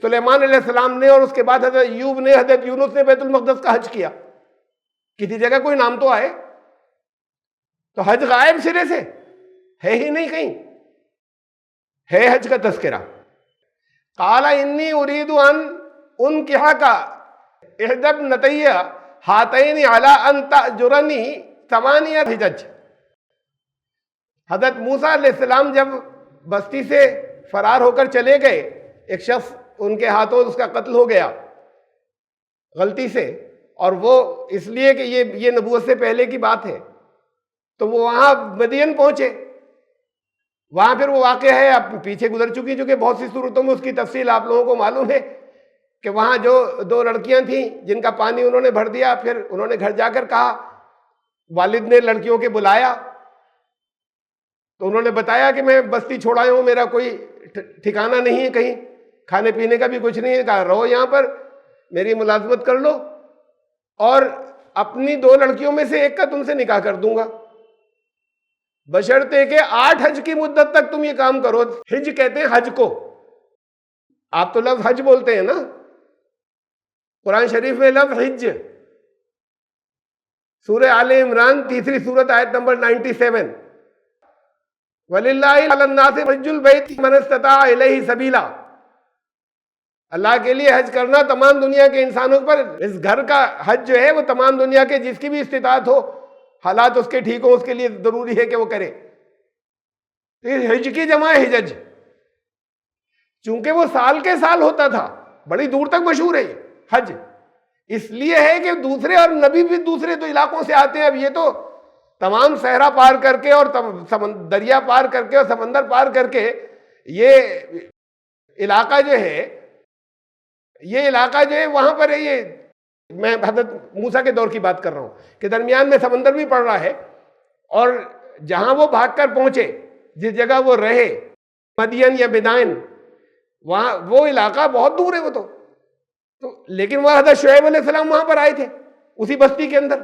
سلیمان علیہ السلام نے اور اس کے بعد حضرت ایوب نے، حضرت یونس نے بیت المقدس کا حج کیا؟ کسی جگہ کوئی نام تو آئے؟ تو حج غائب سرے سے ہے ہی نہیں، کہیں ہے حج کا تذکرہ۔ قال انی ارید ان انکحک احدی ابنتی ہاتین علی ان تأجرنی 8 حجج۔ حضرت موسیٰ علیہ السلام جب بستی سے فرار ہو کر چلے گئے، ایک شخص ان کے ہاتھوں اس کا قتل ہو گیا غلطی سے، اور وہ اس لیے کہ یہ نبوت سے پہلے کی بات ہے، تو وہ وہاں مدین پہنچے۔ وہاں پھر وہ واقعہ ہے، اب پیچھے گزر چکی، چونکہ بہت سی صورتوں میں اس کی تفصیل آپ لوگوں کو معلوم ہے کہ وہاں جو 2 لڑکیاں تھیں جن کا پانی انہوں نے بھر دیا، پھر انہوں نے گھر جا کر کہا، والد نے لڑکیوں کے بلایا تو انہوں نے بتایا کہ میں بستی چھوڑایا ہوں، میرا کوئی ٹھکانہ نہیں ہے، کہیں کھانے پینے کا بھی کچھ نہیں ہے، کہا رہو یہاں پر، میری ملازمت کر لو، اور اپنی 2 لڑکیوں میں سے ایک کا تم سے نکاح کر دوں گا، بشرطے کہ 8 حج کی مدت تک تم یہ کام کرو۔ حج کہتے ہیں حج کو، آپ تو لفظ حج بولتے ہیں نا، قرآن شریف میں لفظ حج، سورہ آل عمران 3 سورت آیت نمبر 97، وَلِلَّهِ عَلَى النَّاسِ حِجُّ الْبَيْتِ مَنِ اسْتَطَاعَ إِلَيْهِ سَبِيلًا، اللہ کے لیے حج کرنا تمام دنیا کے انسانوں پر، اس گھر کا حج جو ہے وہ تمام دنیا کے جس کی بھی استطاعت ہو، حالات اس کے ٹھیک ہوں، اس کے لیے ضروری ہے کہ وہ کرے۔ تو یہ حج کی جمع ہے حجج، چونکہ وہ سال کے سال ہوتا تھا، بڑی دور تک مشہور ہے یہ حج، اس لیے ہے کہ دوسرے اور نبی بھی دوسرے تو علاقوں سے آتے ہیں، اب یہ تو تمام صحرا پار کر کے اور دریا پار کر کے اور سمندر پار کر کے یہ علاقہ جو ہے وہاں پر ہے، یہ میں حضرت موسیٰ کے دور کی بات کر رہا ہوں کہ درمیان میں سمندر بھی پڑ رہا ہے، اور جہاں وہ بھاگ کر پہنچے، جس جگہ وہ رہے، مدین یا بدائن، وہاں وہ علاقہ بہت دور ہے وہ تو لیکن وہ حضرت شعیب علیہ السلام وہاں پر آئے تھے، اسی بستی کے اندر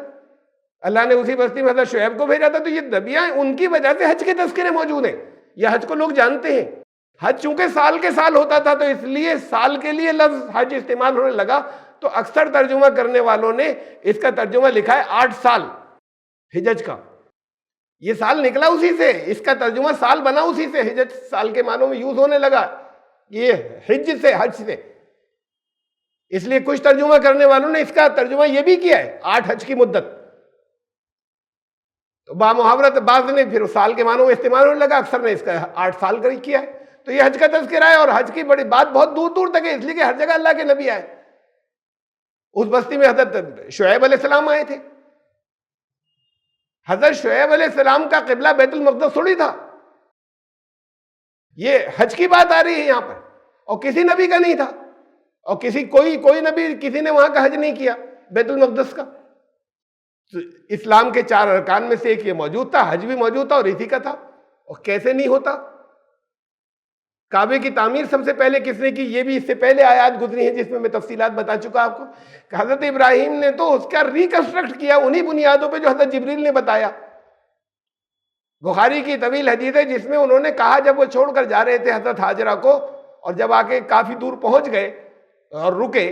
اللہ نے اسی بستی میں حضرت شعیب کو بھیجا تھا۔ تو یہ نبیاں ان کی وجہ سے حج کے تذکرے موجود ہیں، یہ حج کو لوگ جانتے ہیں۔ حج چونکہ سال کے سال ہوتا تھا تو اس لیے سال کے لیے لفظ حج استعمال ہونے لگا، تو اکثر ترجمہ کرنے والوں نے اس کا ترجمہ لکھا ہے 8 سال حجج کا، یہ سال نکلا اسی سے، اس کا ترجمہ سال بنا اسی سے، حجج سال کے معنوں میں یوز ہونے لگا، یہ حج سے، اس لیے کچھ ترجمہ کرنے والوں نے اس کا ترجمہ یہ بھی کیا ہے 8 حج کی مدت، تو بامحاورت بعض نے پھر سال کے معنوں میں استعمال ہونے لگا، اکثر نے اس کا 8 سال کا کیا ہے۔ تو یہ حج کا تذکرہ ہے، اور حج کی بڑی بات بہت دور دور تک ہے، اس لیے کہ ہر جگہ اللہ کے نبی آئے، اس بستی میں حضرت شعیب علیہ السلام آئے تھے۔ حضرت شعیب علیہ السلام کا قبلہ بیت المقدس تھوڑی تھا، یہ حج کی بات آ رہی ہے یہاں پر، اور کسی نبی کا نہیں تھا، اور کوئی نبی کسی نے وہاں کا حج نہیں کیا بیت المقدس کا۔ تو اسلام کے 4 ارکان میں سے ایک یہ موجود تھا، حج بھی موجود تھا اور اسی کا تھا، اور کیسے نہیں ہوتا؟ کعبے کی تعمیر سب سے پہلے کس نے کی؟ یہ بھی اس سے پہلے آیات گزری ہیں جس میں تفصیلات بتا چکا آپ کو کہ حضرت ابراہیم نے تو اس کا ریکنسٹرکٹ کیا انہی بنیادوں پہ جو حضرت جبریل نے بتایا۔ بخاری کی طویل حدیث ہے جس میں انہوں نے کہا، جب وہ چھوڑ کر جا رہے تھے حضرت حاجرہ کو، اور جب آ کے کافی دور پہنچ گئے اور رکے،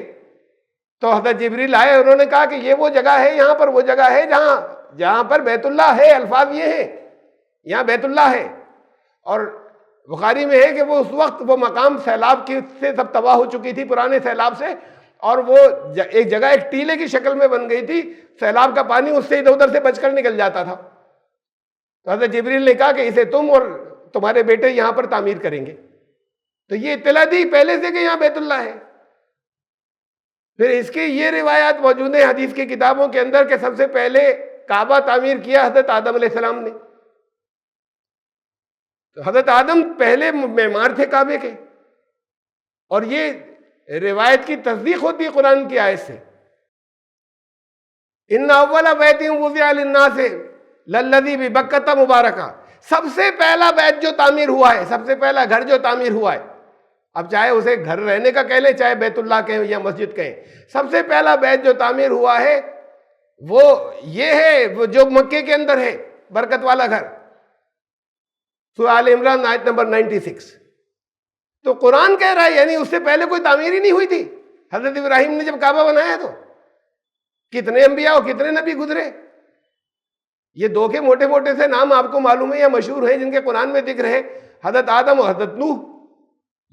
تو حضرت جبریل آئے، انہوں نے کہا کہ یہ وہ جگہ ہے، یہاں پر وہ جگہ ہے جہاں پر بیت اللہ ہے، الفاظ یہ ہیں، یہاں بیت اللہ ہے۔ اور بخاری میں ہے کہ وہ اس وقت وہ مقام سیلاب سے سب تباہ ہو چکی تھی، پرانے سیلاب سے، اور وہ ایک جگہ ایک ٹیلے کی شکل میں بن گئی تھی، سیلاب کا پانی اس سے ادھر ادھر سے بچ کر نکل جاتا تھا۔ تو حضرت جبریل نے کہا کہ اسے تم اور تمہارے بیٹے یہاں پر تعمیر کریں گے، تو یہ اطلاع دی پہلے سے کہ یہاں بیت اللہ ہے۔ پھر اس کی یہ روایات موجود ہیں حدیث کی کتابوں کے اندر کہ سب سے پہلے کعبہ تعمیر کیا حضرت آدم علیہ السلام نے، تو حضرت آدم پہلے معمار تھے کعبے کے، اور یہ روایت کی تصدیق ہوتی ہے قرآن کی آیت سے، ان اول بیت وضع للناس للذی ببکۃ مبارکہ، سب سے پہلا بیت جو تعمیر ہوا ہے، سب سے پہلا گھر جو تعمیر ہوا ہے، اب چاہے اسے گھر رہنے کا کہہ لیں، چاہے بیت اللہ کہیں یا مسجد کہیں، سب سے پہلا بیت جو تعمیر ہوا ہے وہ یہ ہے، وہ جو مکے کے اندر ہے، برکت والا گھر، سورہ آل عمران آیت نمبر 96۔ تو قرآن کہہ رہا ہے یعنی اس سے پہلے کوئی تعمیر ہی نہیں ہوئی تھی۔ حضرت ابراہیم نے جب کعبہ بنایا تو کتنے انبیاء اور کتنے نبی گزرے، یہ 2 کے موٹے موٹے سے نام آپ کو معلوم ہے یا مشہور ہیں جن کے قرآن میں ذکر ہے، حضرت آدم اور حضرت نوح،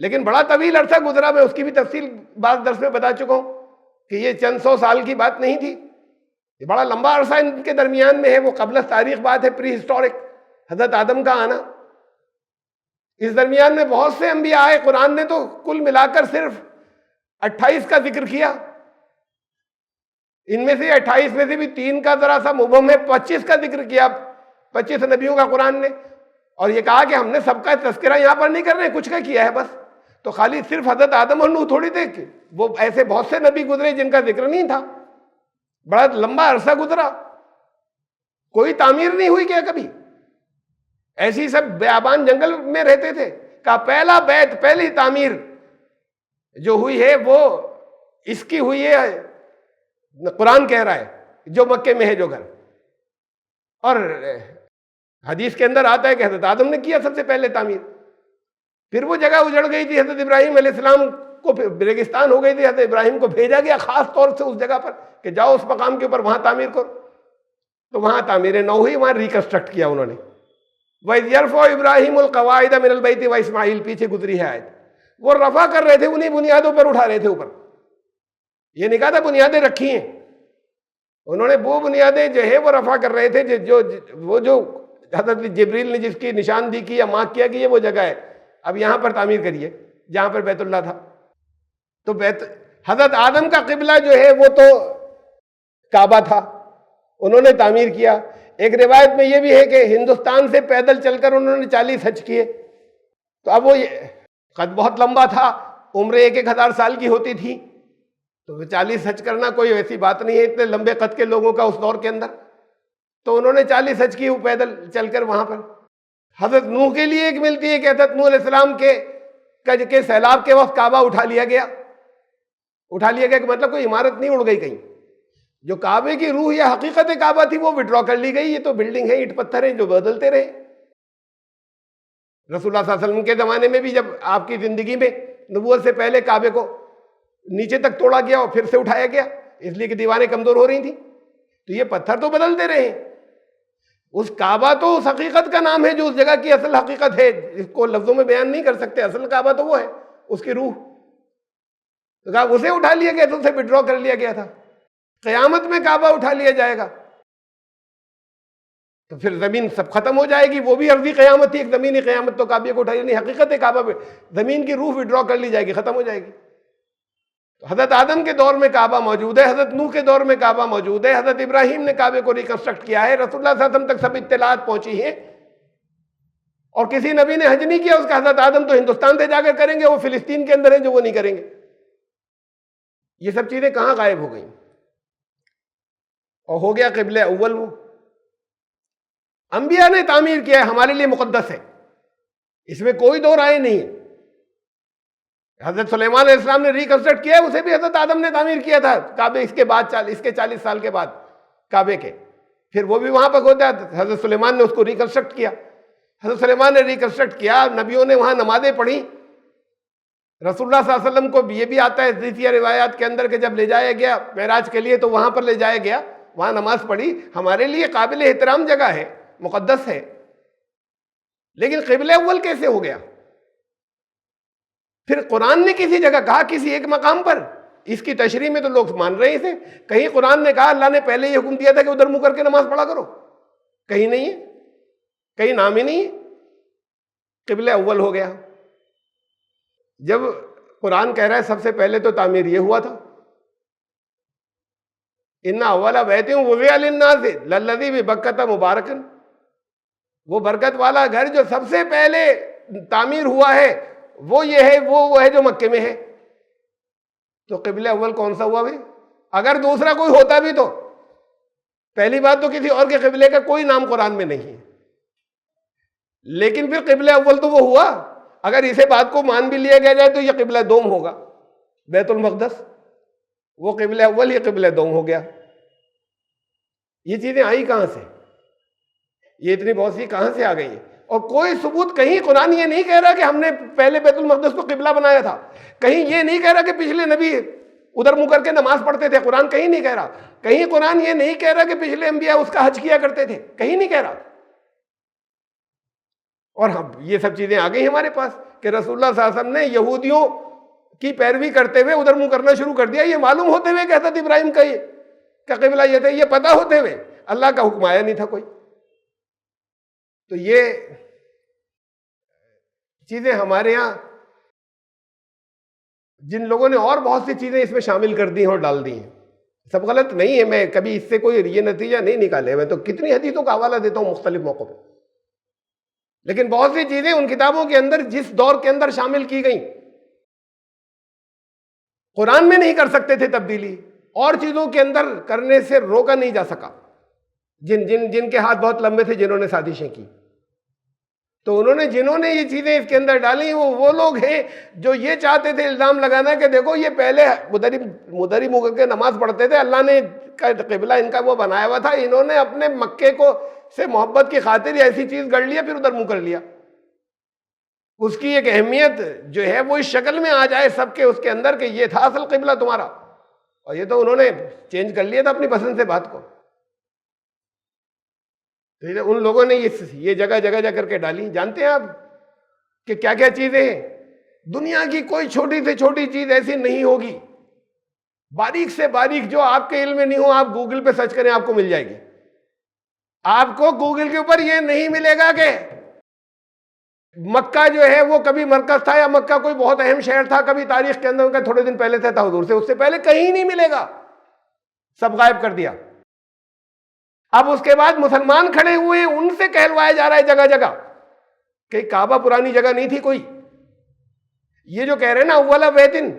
لیکن بڑا طویل عرصہ گزرا، میں اس کی بھی تفصیل بعض درس میں بتا چکا ہوں کہ یہ چند 100 سال کی بات نہیں تھی، یہ بڑا لمبا عرصہ ان کے درمیان میں ہے، وہ قبل تاریخ بات ہے، پری ہسٹورک، حضرت آدم کا آنا۔ اس درمیان میں بہت سے انبیاء آئے، قرآن نے تو کل ملا کر صرف 28 کا ذکر کیا، ان میں سے 28 میں سے بھی 3 کا ذرا سا مبہم ہے، 25 کا ذکر کیا، 25 نبیوں کا قرآن نے، اور یہ کہا کہ ہم نے سب کا تذکرہ یہاں پر نہیں کر رہے، کچھ کا کیا ہے بس۔ تو خالی صرف حضرت آدم اور نوح تھوڑی تھے، وہ ایسے بہت سے نبی گزرے جن کا ذکر نہیں تھا، بڑا لمبا عرصہ گزرا، کوئی تعمیر نہیں ہوئی کیا کبھی، ایسی سب بیابان جنگل میں رہتے تھے۔ کا پہلا بیت، پہلی تعمیر جو ہوئی ہے وہ اس کی ہوئی ہے، قرآن کہہ رہا ہے جو مکے میں ہے جو گھر. اور حدیث کے اندر آتا ہے کہ حضرت آدم نے کیا سب سے پہلے تعمیر. پھر وہ جگہ اجڑ گئی تھی، حضرت ابراہیم علیہ السلام کو ریگستان ہو گئی تھی، حضرت ابراہیم کو بھیجا گیا خاص طور سے اس جگہ پر کہ جاؤ اس مقام کے اوپر وہاں تعمیر کرو. تو وہاں تعمیر نو ہوئی، وہاں ریکنسٹرکٹ کیا انہوں نے. وَإِذْ يَرْفَعُ إِبْرَاهِيمُ الْقَوَاعِدَ مِنَ الْبَيْتِ وَإِسْمَاعِیل، پیچھے گزری ہے آیت. وہ رفع کر رہے تھے، انہیں بنیادوں پر اٹھا رہے تھے اوپر. یہ نہیں کہا تھا بنیادیں رکھی ہیں، انہوں نے وہ بنیادیں جو ہے وہ رفع کر رہے تھے جو حضرت جبریل نے جس کی نشاندہی کی یا مارک کیا کہ یہ وہ جگہ ہے، اب یہاں پر تعمیر کریے جہاں پر بیت اللہ تھا. تو حضرت آدم کا قبلہ جو ہے وہ تو کعبہ تھا، انہوں نے تعمیر کیا. ایک روایت میں یہ بھی ہے کہ ہندوستان سے پیدل چل کر انہوں نے 40 حج کیے. تو اب وہ قد بہت لمبا تھا، عمر 1000 سال کی ہوتی تھی، تو 40 حج کرنا کوئی ویسی بات نہیں ہے اتنے لمبے قد کے لوگوں کا اس دور کے اندر. تو انہوں نے 40 حج کی وہ پیدل چل کر وہاں پر. حضرت نوح کے لیے ایک ملتی ہے کہ حضرت نوح علیہ السلام کے سیلاب کے وقت کعبہ اٹھا لیا گیا کہ مطلب کوئی عمارت نہیں اڑ گئی کہیں. جو کعبے کی روح یا حقیقت کعبہ تھی وہ وڈرا کر لی گئی. یہ تو بلڈنگ ہے، اینٹ پتھر ہیں جو بدلتے رہے. رسول اللہ صلی اللہ علیہ وسلم کے زمانے میں بھی جب آپ کی زندگی میں نبوت سے پہلے کعبے کو نیچے تک توڑا گیا اور پھر سے اٹھایا گیا اس لیے کہ دیواریں کمزور ہو رہی تھیں. تو یہ پتھر تو بدلتے رہے. اس کعبہ تو اس حقیقت کا نام ہے جو اس جگہ کی اصل حقیقت ہے، جس کو لفظوں میں بیان نہیں کر سکتے. اصل کعبہ تو وہ ہے، اس کی روح. تو کہا اسے اٹھا لیا گیا، تو اسے وڈرا کر لیا گیا تھا. قیامت میں کعبہ اٹھا لیا جائے گا تو پھر زمین سب ختم ہو جائے گی. وہ بھی عرضی قیامت تھی، ایک زمینی قیامت. تو کعبے کو اٹھا، یعنی حقیقت کعبہ پہ زمین کی روح وڈرا کر لی جائے گی، ختم ہو جائے گی. تو حضرت آدم کے دور میں کعبہ موجود ہے، حضرت نوح کے دور میں کعبہ موجود ہے، حضرت ابراہیم نے کعبے کو ریکنسٹرکٹ کیا ہے. رسول اللہ صلی اللہ علیہ وسلم تک سب اطلاعات پہنچی ہیں اور کسی نبی نے حج نہیں کیا اس کا. حضرت آدم تو ہندوستان سے جا کر کریں گے، وہ فلسطین کے اندر ہیں جو وہ نہیں کریں گے. یہ سب چیزیں کہاں غائب ہو گئیں؟ اور ہو گیا قبلہ اول. وہ انبیاء نے تعمیر کیا ہے، ہمارے لیے مقدس ہے، اس میں کوئی دو رائے نہیں. حضرت سلیمان علیہ السلام نے ریکنسٹرکٹ کیا ہے، اسے بھی حضرت آدم نے تعمیر کیا تھا کعبے اس کے 40 سال کے بعد کعبے کے. پھر وہ بھی وہاں پر ہوتا ہے، حضرت سلیمان نے اس کو ریکنسٹرکٹ کیا. حضرت سلیمان نے ریکنسٹرکٹ کیا، نبیوں نے وہاں نمازیں پڑھی. رسول اللہ صلی اللہ علیہ وسلم کو یہ بھی آتا ہے حدیث یا روایات کے اندر کہ جب لے جایا گیا معراج کے لیے تو وہاں پر لے جایا گیا، وہاں نماز پڑھی. ہمارے لیے قابل احترام جگہ ہے، مقدس ہے. لیکن قبلہ اول کیسے ہو گیا؟ پھر قرآن نے کسی جگہ کہا، کسی ایک مقام پر. اس کی تشریح میں تو لوگ مان رہے تھے. کہیں قرآن نے کہا اللہ نے پہلے یہ حکم دیا تھا کہ ادھر منہ کر کے نماز پڑھا کرو؟ کہیں نہیں ہے، کہیں نام ہی نہیں ہے. قبلہ اول ہو گیا. جب قرآن کہہ رہا ہے سب سے پہلے تو تعمیر یہ ہوا تھا، ان اول بیت وضع للناس للذی ببکۃ مبارکا، وہ برکت والا گھر جو سب سے پہلے تعمیر ہوا ہے وہ یہ ہے، وہ ہے جو مکے میں ہے. تو قبلہ اول کون سا ہوا بھائی؟ اگر دوسرا کوئی ہوتا بھی تو پہلی بات تو کسی اور کے قبلے کا کوئی نام قرآن میں نہیں ہے. لیکن پھر قبلہ اول تو وہ ہوا. اگر اسے بات کو مان بھی لیا گیا جائے تو یہ قبلہ دوم ہوگا، بیت المقدس. وہ قبلہ اول، یہ قبلہ دوم ہو گیا. یہ چیزیں آئی کہاں سے؟ یہ اتنی بہت سی کہاں سے آ گئی ہیں؟ اور کوئی ثبوت کہیں قرآن یہ نہیں کہہ رہا کہ ہم نے پہلے بیت المقدس کو قبلہ بنایا تھا. کہیں یہ نہیں کہہ رہا کہ پچھلے نبی ادھر منہ کر کے نماز پڑھتے تھے. قرآن کہیں نہیں کہہ رہا. کہیں قرآن یہ نہیں کہہ رہا کہ پچھلے انبیاء اس کا حج کیا کرتے تھے. کہیں نہیں کہہ رہا. اور ہم یہ سب چیزیں آ گئی ہمارے پاس کہ رسول اللہ صلی اللہ علیہ وسلم نے یہودیوں کی پیروی کرتے ہوئے ادھر منہ کرنا شروع کر دیا. یہ معلوم ہوتے ہوئے کہ حضرت ابراہیم کا یہ قبلہ یہ تھا، یہ پتہ ہوتے ہوئے اللہ کا حکم آیا نہیں تھا کوئی. تو یہ چیزیں ہمارے ہاں جن لوگوں نے اور بہت سی چیزیں اس میں شامل کر دی ہیں اور ڈال دی ہیں، سب غلط نہیں ہے. میں کبھی اس سے کوئی یہ نتیجہ نہیں نکالے. میں تو کتنی حدیثوں کا حوالہ دیتا ہوں مختلف موقعوں پہ. لیکن بہت سی چیزیں ان کتابوں کے اندر جس دور کے اندر شامل کی گئیں، قرآن میں نہیں کر سکتے تھے تبدیلی، اور چیزوں کے اندر کرنے سے روکا نہیں جا سکا. جن کے ہاتھ بہت لمبے تھے، جنہوں نے سازشیں کی. تو جنہوں نے یہ چیزیں اس کے اندر ڈالی وہ لوگ ہیں جو یہ چاہتے تھے الزام لگانا کہ دیکھو یہ پہلے مدری منہ کر کے نماز پڑھتے تھے، اللہ نے قبلہ ان کا وہ بنایا ہوا تھا، انہوں نے اپنے مکے کو سے محبت کی خاطر ایسی چیز گڑھ لیا، پھر ادھر منہ کر لیا۔ اس کی ایک اہمیت جو ہے وہ اس شکل میں آ جائے سب کے اس کے اندر کہ یہ تھا اصل قبلہ تمہارا، اور یہ تو انہوں نے چینج کر لیا تھا اپنی پسند سے بات کو۔ ان لوگوں نے یہ جگہ جگہ کر کے ڈالی۔ جانتے ہیں آپ کہ کیا کیا چیزیں ہیں؟ دنیا کی کوئی چھوٹی سے چھوٹی چیز ایسی نہیں ہوگی، باریک سے باریک جو آپ کے علم میں نہیں ہو، آپ گوگل پہ سرچ کریں آپ کو مل جائے گی۔ آپ کو گوگل کے اوپر یہ نہیں ملے گا کہ مکہ جو ہے وہ کبھی مرکز تھا، یا مکہ کوئی بہت اہم شہر تھا کبھی تاریخ کے اندر، ان کا تھوڑے دن پہلے سے تھا حضور سے، اس سے پہلے کہیں نہیں ملے گا، سب غائب کر دیا۔ اب اس کے بعد مسلمان کھڑے ہوئے ہیں، ان سے کہلوایا جا رہا ہے جگہ جگہ کہ کعبہ پرانی جگہ نہیں تھی کوئی۔ یہ جو کہہ رہے ہیں نا اولا بیتن،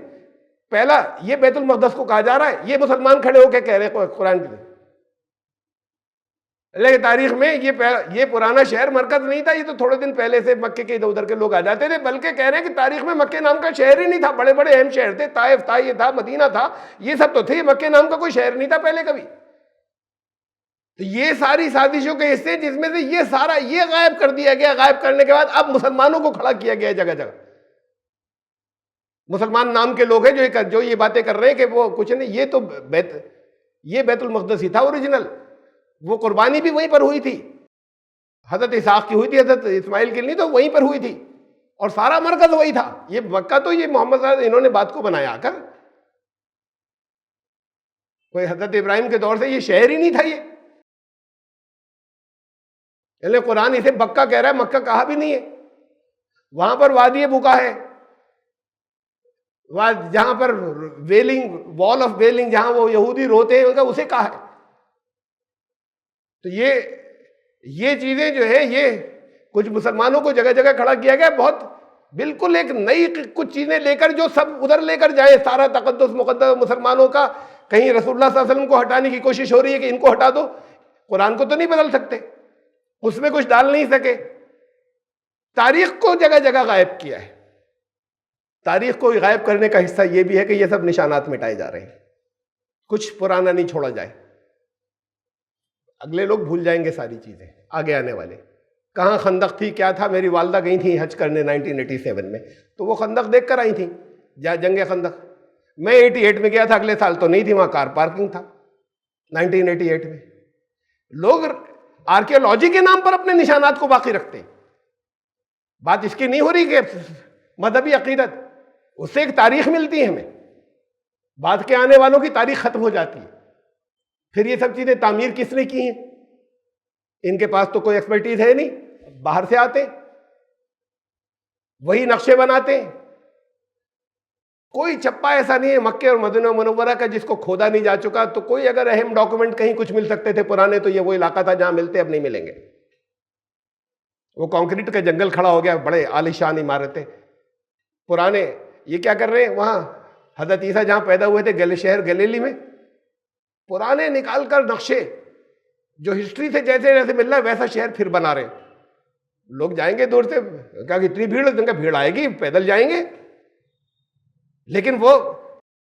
پہلا یہ بیت المقدس کو کہا جا رہا ہے، یہ مسلمان کھڑے ہو کے کہہ رہے ہیں قرآن کی، لیکن تاریخ میں یہ پرانا شہر مرکز نہیں تھا، یہ تو تھوڑے دن پہلے سے مکے کے ادھر ادھر کے لوگ آ جاتے تھے، بلکہ کہہ رہے ہیں کہ تاریخ میں مکے نام کا شہر ہی نہیں تھا، بڑے بڑے اہم شہر تھے، طائف تھا، یہ تھا، مدینہ تھا، یہ سب تو تھے، مکے نام کا کوئی شہر نہیں تھا پہلے کبھی۔ تو یہ ساری سازشوں کے حصے جس میں سے یہ سارا یہ غائب کر دیا گیا، غائب کرنے کے بعد اب مسلمانوں کو کھڑا کیا گیا جگہ جگہ۔ مسلمان نام کے لوگ ہیں جو یہ باتیں کر رہے ہیں کہ وہ کچھ نہیں، یہ تو بیت المقدس ہی تھا اوریجنل، وہ قربانی بھی وہیں پر ہوئی تھی، حضرت اسحاق کی ہوئی تھی، حضرت اسماعیل کی نہیں، تو وہیں پر ہوئی تھی، اور سارا مرکز وہی تھا۔ یہ مکہ تو یہ محمد صلی اللہ علیہ وسلم انہوں نے بات کو بنایا کر، کوئی حضرت ابراہیم کے دور سے یہ شہر ہی نہیں تھا یہ، یعنی قرآن اسے بکہ کہہ رہا ہے، مکہ کہا بھی نہیں ہے۔ وہاں پر وادی بکا ہے، جہاں پر ویلنگ، وال آف ویلنگ، جہاں وہ یہودی روتے ہیں ان کا، اسے کہا ہے۔ تو یہ چیزیں جو ہے یہ کچھ مسلمانوں کو جگہ جگہ کھڑا کیا گیا، بہت بالکل ایک نئی کچھ چیزیں لے کر جو سب ادھر لے کر جائیں، سارا تقدس مقدس مسلمانوں کا کہیں رسول اللہ صلی اللہ علیہ وسلم کو ہٹانے کی کوشش ہو رہی ہے کہ ان کو ہٹا دو، قرآن کو تو نہیں بدل سکتے، اس میں کچھ ڈال نہیں سکے، تاریخ کو جگہ جگہ غائب کیا ہے۔ تاریخ کو غائب کرنے کا حصہ یہ بھی ہے کہ یہ سب نشانات مٹائے جا رہے ہیں، کچھ پرانا نہیں چھوڑا جائے، اگلے لوگ بھول جائیں گے ساری چیزیں، آگے آنے والے۔ کہاں خندق تھی، کیا تھا؟ میری والدہ گئی تھیں حج کرنے 1987 میں، تو وہ خندق دیکھ کر آئی تھیں، جنگ خندق۔ میں 88 میں گیا تھا، اگلے سال تو نہیں تھی، وہاں کار پارکنگ تھا 1988 میں۔ لوگ آرکیولوجی کے نام پر اپنے نشانات کو باقی رکھتے ہیں۔ بات اس کی نہیں ہو رہی کہ مذہبی عقیدت، اس سے ایک تاریخ ملتی ہے ہمیں، بعد کے آنے والوں کی تاریخ ختم ہو جاتی ہے۔ پھر یہ سب چیزیں تعمیر کس نے کی ہیں؟ ان کے پاس تو کوئی ایکسپرٹیز ہے نہیں، باہر سے آتے وہی نقشے بناتے ہیں۔ کوئی چپا ایسا نہیں ہے مکے اور مدینہ منورہ کا جس کو کھودا نہیں جا چکا، تو کوئی اگر اہم ڈاکومنٹ کہیں کچھ مل سکتے تھے پرانے تو یہ وہ علاقہ تھا جہاں ملتے، اب نہیں ملیں گے۔ وہ کانکریٹ کا جنگل کھڑا ہو گیا، بڑے عالیشان عمارتیں پرانے۔ یہ کیا کر رہے ہیں وہاں؟ حضرت عیسیٰ جہاں پیدا ہوئے تھے شہر گلیلی میں، پرانے نکال کر نقشے جو ہسٹری سے جیسے جیسے مل رہا ہے ویسا شہر پھر بنا رہے ہیں۔ لوگ جائیں گے دور سے، کہا کہ اتنی بھیڑ آئے گی، پیدل جائیں گے، لیکن وہ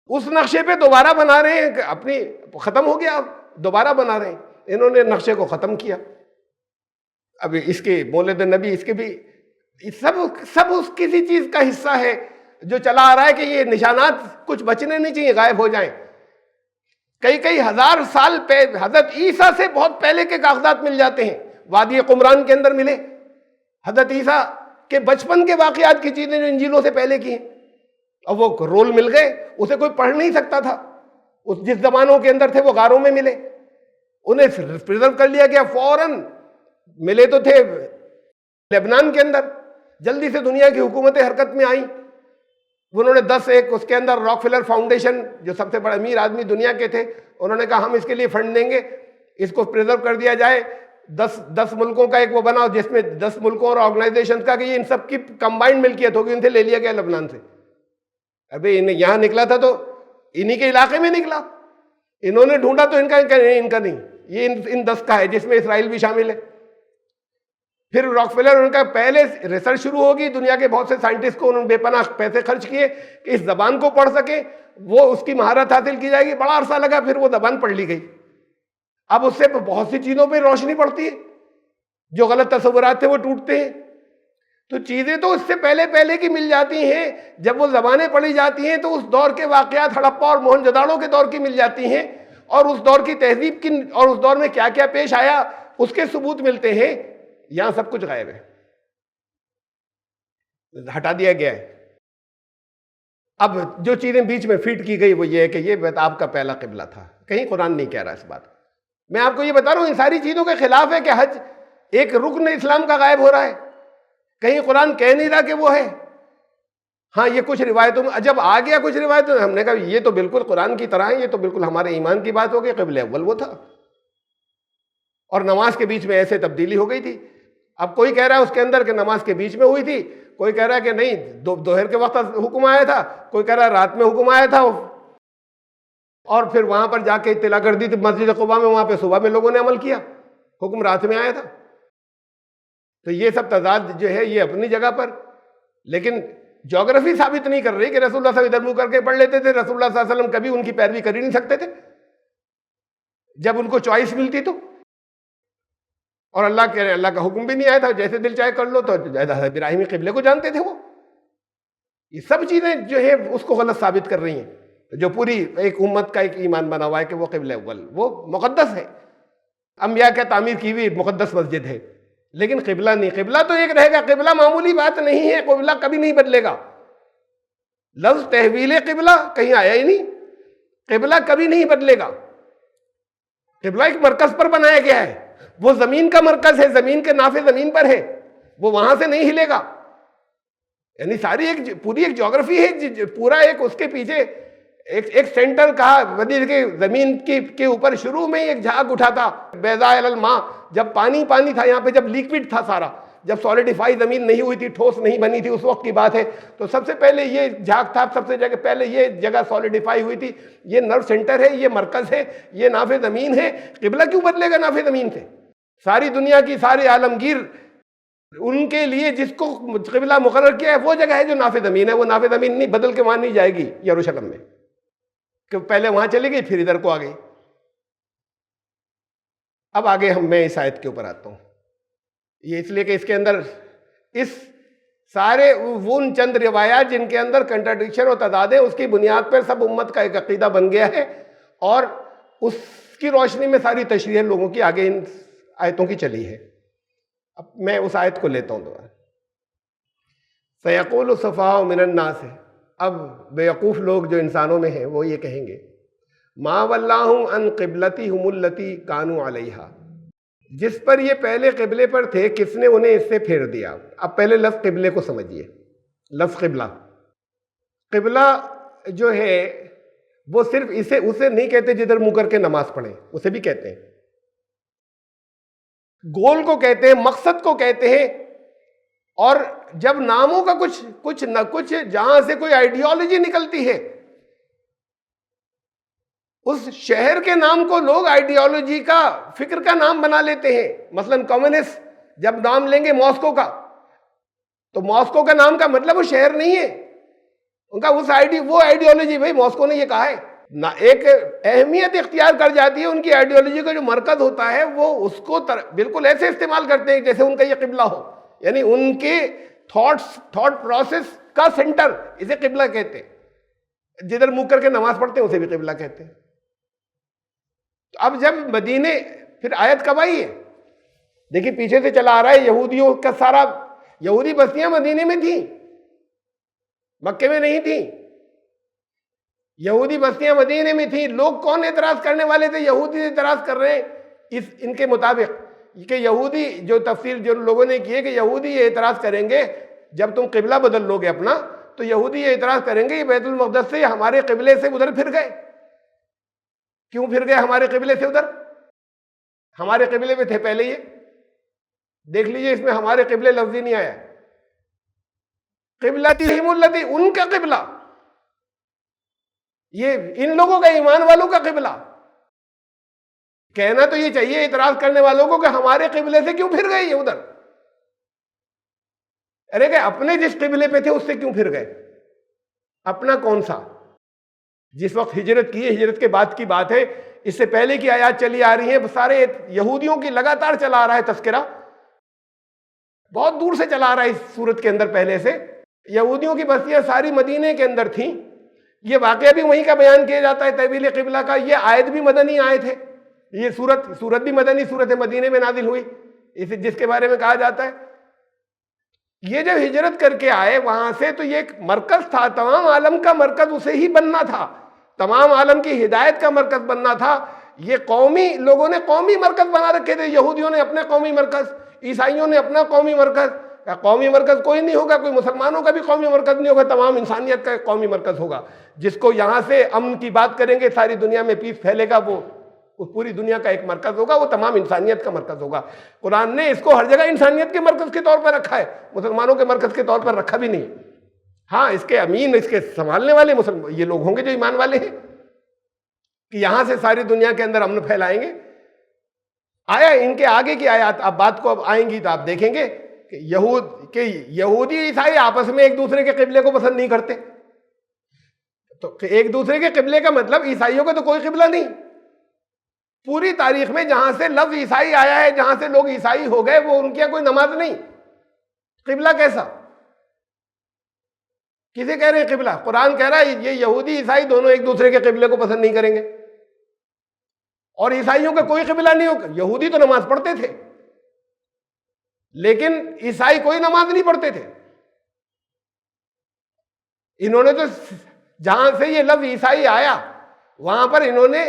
اس نقشے پہ دوبارہ بنا رہے ہیں کہ اپنی ختم ہو گیا، اب دوبارہ بنا رہے ہیں۔ انہوں نے نقشے کو ختم کیا۔ اب اس کے مولد نبی، اس کے بھی سب اس کسی چیز کا حصہ ہے جو چلا آ رہا ہے کہ یہ نشانات کچھ بچنے نہیں چاہیے، غائب ہو جائیں۔ کئی ہزار سال پہ حضرت عیسیٰ سے بہت پہلے کے کاغذات مل جاتے ہیں، وادی قمران کے اندر ملے، حضرت عیسیٰ کے بچپن کے واقعات کی چیزیں جو انجیلوں سے پہلے کی ہیں، اور وہ رول مل گئے، اسے کوئی پڑھ نہیں سکتا تھا، اس جس زمانوں کے اندر تھے وہ غاروں میں ملے، انہیں پریزرو کر لیا گیا، فوراً ملے تو تھے لبنان کے اندر، جلدی سے دنیا کی حکومتیں حرکت میں آئیں، انہوں نے 10 ایک اس کے اندر راک فیلر فاؤنڈیشن جو سب سے بڑے امیر آدمی دنیا کے تھے، انہوں نے کہا ہم اس کے لیے فنڈ دیں گے، اس کو پریزرو کر دیا جائے۔ 10 ملکوں کا ایک وہ بنا جس میں 10 ملکوں اور آرگنائزیشن کا کہ یہ ان سب کی کمبائنڈ ملکیت ہوگی، ان سے لے لیا گیا لبنان سے۔ ابھی یہاں نکلا تھا تو انہی کے علاقے میں نکلا، انہوں نے ڈھونڈا تو ان کا نہیں، یہ ان 10 کا ہے جس میں اسرائیل بھی شامل ہے۔ پھر راکفیلر ان کا پہلے ریسرچ شروع ہوگی، دنیا کے بہت سے سائنٹسٹ کو انہوں نے بے پناہ پیسے خرچ کیے کہ اس زبان کو پڑھ سکیں، وہ اس کی مہارت حاصل کی جائے گی، بڑا عرصہ لگا، پھر وہ زبان پڑھ لی گئی۔ اب اس سے بہت سی چیزوں پہ روشنی پڑتی ہے، جو غلط تصورات تھے وہ ٹوٹتے ہیں۔ تو چیزیں تو اس سے پہلے کی مل جاتی ہیں، جب وہ زبانیں پڑھی جاتی ہیں تو اس دور کے واقعات ہڑپا اور موہنجوداڑو کے دور کی مل جاتی ہیں، اور اس دور کی تہذیب کی اور اس دور میں کیا کیا پیش آیا اس کے ثبوت ملتے ہیں۔ یہاں سب کچھ غائب ہے، ہٹا دیا گیا ہے۔ اب جو چیزیں بیچ میں فٹ کی گئی وہ یہ ہے کہ یہ آپ کا پہلا قبلہ تھا، کہیں قرآن نہیں کہہ رہا اس بات۔ میں آپ کو یہ بتا رہا ہوں ان ساری چیزوں کے خلاف ہے کہ حج ایک رکن اسلام کا غائب ہو رہا ہے، کہیں قرآن کہہ نہیں رہا کہ وہ ہے۔ ہاں یہ کچھ روایتوں میں جب آ گیا کچھ روایتوں ہم نے کہا یہ تو بالکل قرآن کی طرح ہے، یہ تو بالکل ہمارے ایمان کی بات ہو گئی، قبلہ اول وہ تھا، اور نماز کے بیچ میں ایسے تبدیلی ہو گئی تھی۔ اب کوئی کہہ رہا ہے اس کے اندر کہ نماز کے بیچ میں ہوئی تھی، کوئی کہہ رہا ہے کہ نہیں دوہر کے وقت حکم آیا تھا، کوئی کہہ رہا ہے رات میں حکم آیا تھا، اور پھر وہاں پر جا کے اطلاع کر دی تھی مسجد قباء میں، وہاں پہ صبح میں لوگوں نے عمل کیا، حکم رات میں آیا تھا۔ تو یہ سب تضاد جو ہے یہ اپنی جگہ پر، لیکن جغرافی ثابت نہیں کر رہی کہ رسول اللہ صلی اللہ علیہ وسلم ادھر منہ کر کے پڑھ لیتے تھے، رسول اللہ صلی اللہ علیہ وسلم کبھی ان کی پیروی کر ہی نہیں سکتے تھے جب ان کو چوائس ملتی تو، اور اللہ کا حکم بھی نہیں آیا تھا جیسے دل چاہے کر لو، تو ابراہیمی قبلے کو جانتے تھے وہ۔ یہ سب چیزیں جو ہے اس کو غلط ثابت کر رہی ہیں، جو پوری ایک امت کا ایک ایمان بنا ہوا ہے کہ وہ قبلہ اول وہ مقدس ہے، انبیاء کا تعمیر کی ہوئی مقدس مسجد ہے، لیکن قبلہ نہیں۔ قبلہ تو ایک رہے گا، قبلہ معمولی بات نہیں ہے، قبلہ کبھی نہیں بدلے گا۔ لفظ تحویل قبلہ کہیں آیا ہی نہیں، قبلہ کبھی نہیں بدلے گا۔ قبلہ ایک مرکز پر بنایا گیا ہے، وہ زمین کا مرکز ہے، زمین کے نافذ زمین پر ہے، وہ وہاں سے نہیں ہلے گا۔ یعنی ساری پوری ایک جغرافی ہے، پورا ایک اس کے پیچھے ایک سینٹر کہا مدینہ کے زمین کے اوپر شروع میں ایک جھاگ اٹھا تھا، بیضاء علی الماء، جب پانی تھا یہاں پہ، جب لیکوڈ تھا سارا، جب سولیڈیفائی زمین نہیں ہوئی تھی، ٹھوس نہیں بنی تھی، اس وقت کی بات ہے، تو سب سے پہلے یہ جھاگ تھا، سب سے پہلے یہ جگہ سولیڈیفائی ہوئی تھی، یہ نرو سینٹر ہے، یہ مرکز ہے، یہ نافذ زمین ہے۔ قبلہ کیوں بدلے گا نافذ زمین سے؟ ساری دنیا کی سارے عالمگیر ان کے لیے جس کو قبلہ مقرر کیا ہے وہ جگہ ہے جو نافذ زمین ہے، وہ نافذ زمین نہیں بدل کے وہاں نہیں جائے گی یروشلم میں، کہ پہلے وہاں چلی گئی پھر ادھر کو آ گئی۔ اب آگے میں اس آیت کے اوپر آتا ہوں، یہ اس لیے کہ اس کے اندر اس سارے ان چند روایات جن کے اندر کنٹراڈکشن اور تضاد ہے، اس کی بنیاد پر سب امت کا ایک عقیدہ بن گیا ہے، اور اس کی روشنی میں ساری تشریح لوگوں کی آگے ان آیتوں کی چلی ہے۔ اب میں اس آیت کو لیتا ہوں دوبارہ، سَيَقُولُ السُّفَهَاءُ مِنَ النَّاسِ، اب بیوقوف لوگ جو انسانوں میں ہیں وہ یہ کہیں گے، مَا وَلَّاهُمْ عَنْ قِبْلَتِهُمُ الَّتِي كَانُوا عَلَيْهَا، جس پر یہ پہلے قبلے پر تھے کس نے انہیں اس سے پھیر دیا۔ اب پہلے لفظ قبلے کو سمجھیے، لفظ قبلہ، قبلہ جو ہے وہ صرف اسے نہیں کہتے جدھر منہ کر کے نماز پڑھیں، اسے بھی کہتے ہیں، گول کو کہتے ہیں، مقصد کو کہتے ہیں، اور جب ناموں کا کچھ نہ کچھ جہاں سے کوئی آئیڈیالوجی نکلتی ہے، اس شہر کے نام کو لوگ آئیڈیالوجی کا، فکر کا نام بنا لیتے ہیں۔ مثلا کمیونسٹ جب نام لیں گے ماسکو کا، تو ماسکو کا نام کا مطلب وہ شہر نہیں ہے، ان کا وہ آئیڈیالوجی، بھائی ماسکو نے یہ کہا ہے نہ، ایک اہمیت اختیار کر جاتی ہے ان کی آئیڈیالوجی کا جو مرکز ہوتا ہے، وہ اس کو بالکل ایسے استعمال کرتے ہیں جیسے ان کا یہ قبلہ ہو، یعنی ان کے تھاٹ پروسیس کا سینٹر، اسے قبلہ کہتے ہیں۔ جدھر منہ کر کے نماز پڑھتے ہیں اسے بھی قبلہ کہتے ہیں۔ تو اب جب مدینے، پھر آیت کب آئی ہے؟ دیکھیے پیچھے سے چلا آ رہا ہے، یہودیوں کا سارا، یہودی بستیاں مدینے میں تھیں، مکے میں نہیں تھیں، یہودی بستیاں مدینے میں تھیں۔ لوگ کون اعتراض کرنے والے تھے؟ یہودی اعتراض کر رہے ہیں ان کے مطابق، کہ یہودی جو تفسیر جو لوگوں نے کی ہے کہ یہودی یہ اعتراض کریں گے جب تم قبلہ بدل لو گے اپنا، تو یہودی یہ اعتراض کریں گے یہ بیت المقدس سے ہمارے قبلے سے ادھر پھر گئے، کیوں پھر گئے ہمارے قبلے سے ادھر؟ ہمارے قبلے میں تھے پہلے، یہ دیکھ لیجئے اس میں ہمارے قبلے لفظ ہی نہیں آیا، قبلتہم التی، ان کا قبلہ، یہ ان لوگوں کا، ایمان والوں کا قبلہ۔ کہنا تو یہ چاہیے اعتراض کرنے والوں کو کہ ہمارے قبلے سے کیوں پھر گئے یہ ادھر، ارے کہ اپنے جس قبلے پہ تھے اس سے کیوں پھر گئے؟ اپنا کون سا؟ جس وقت ہجرت کی ہے، ہجرت کے بعد کی بات ہے، اس سے پہلے کی آیات چلی آ رہی ہیں، سارے یہودیوں کی لگاتار چلا آ رہا ہے تذکرہ، بہت دور سے چلا آ رہا ہے اس صورت کے اندر۔ پہلے سے یہودیوں کی بستیاں ساری مدینے کے اندر تھیں، یہ واقعہ بھی وہیں کا بیان کیا جاتا ہے تحویل قبلہ کا، یہ آیت بھی مدنی آئے تھے، یہ سورت بھی مدنی صورت مدینے میں نازل ہوئی، جس کے بارے میں کہا جاتا ہے یہ جب ہجرت کر کے آئے وہاں سے تو یہ ایک مرکز تھا، تمام عالم کا مرکز اسے ہی بننا تھا، تمام عالم کی ہدایت کا مرکز بننا تھا۔ یہ قومی لوگوں نے قومی مرکز بنا رکھے تھے، یہودیوں نے اپنے قومی مرکز، عیسائیوں نے اپنا قومی مرکز۔ قومی مرکز کوئی نہیں ہوگا، کوئی مسلمانوں کا بھی قومی مرکز نہیں ہوگا، تمام انسانیت کا ایک قومی مرکز ہوگا، جس کو یہاں سے امن کی بات کریں گے، ساری دنیا میں پیس پھیلے گا، وہ پوری دنیا کا ایک مرکز ہوگا، وہ تمام انسانیت کا مرکز ہوگا۔ قرآن نے اس کو ہر جگہ انسانیت کے مرکز کے طور پر رکھا ہے، مسلمانوں کے مرکز کے طور پر رکھا بھی نہیں۔ ہاں اس کے امین، اس کے سنبھالنے والے یہ لوگ ہوں گے جو ایمان والے ہیں، کہ یہاں سے ساری دنیا کے اندر امن پھیلائیں گے۔ آیا ان کے آگے کی آیات اب بات کو اب آئیں گی تو آپ دیکھیں گے کہ یہودی عیسائی آپس میں ایک دوسرے کے قبلے کو پسند نہیں کرتے، تو ایک دوسرے کے قبلے کا مطلب عیسائیوں کا تو کوئی قبلہ نہیں۔ پوری تاریخ میں جہاں سے لفظ عیسائی آیا ہے، جہاں سے لوگ عیسائی ہو گئے، وہ ان کی کوئی نماز نہیں، قبلہ کیسا؟ کسے کہہ رہے ہیں قبلہ؟ قرآن کہہ رہا ہے یہ یہودی عیسائی دونوں ایک دوسرے کے قبلے کو پسند نہیں کریں گے، اور عیسائیوں کا کوئی قبلہ نہیں ہوگا۔ یہودی تو نماز پڑھتے تھے لیکن عیسائی کوئی نماز نہیں پڑھتے تھے۔ انہوں نے تو جہاں سے یہ لفظ عیسائی آیا وہاں پر انہوں نے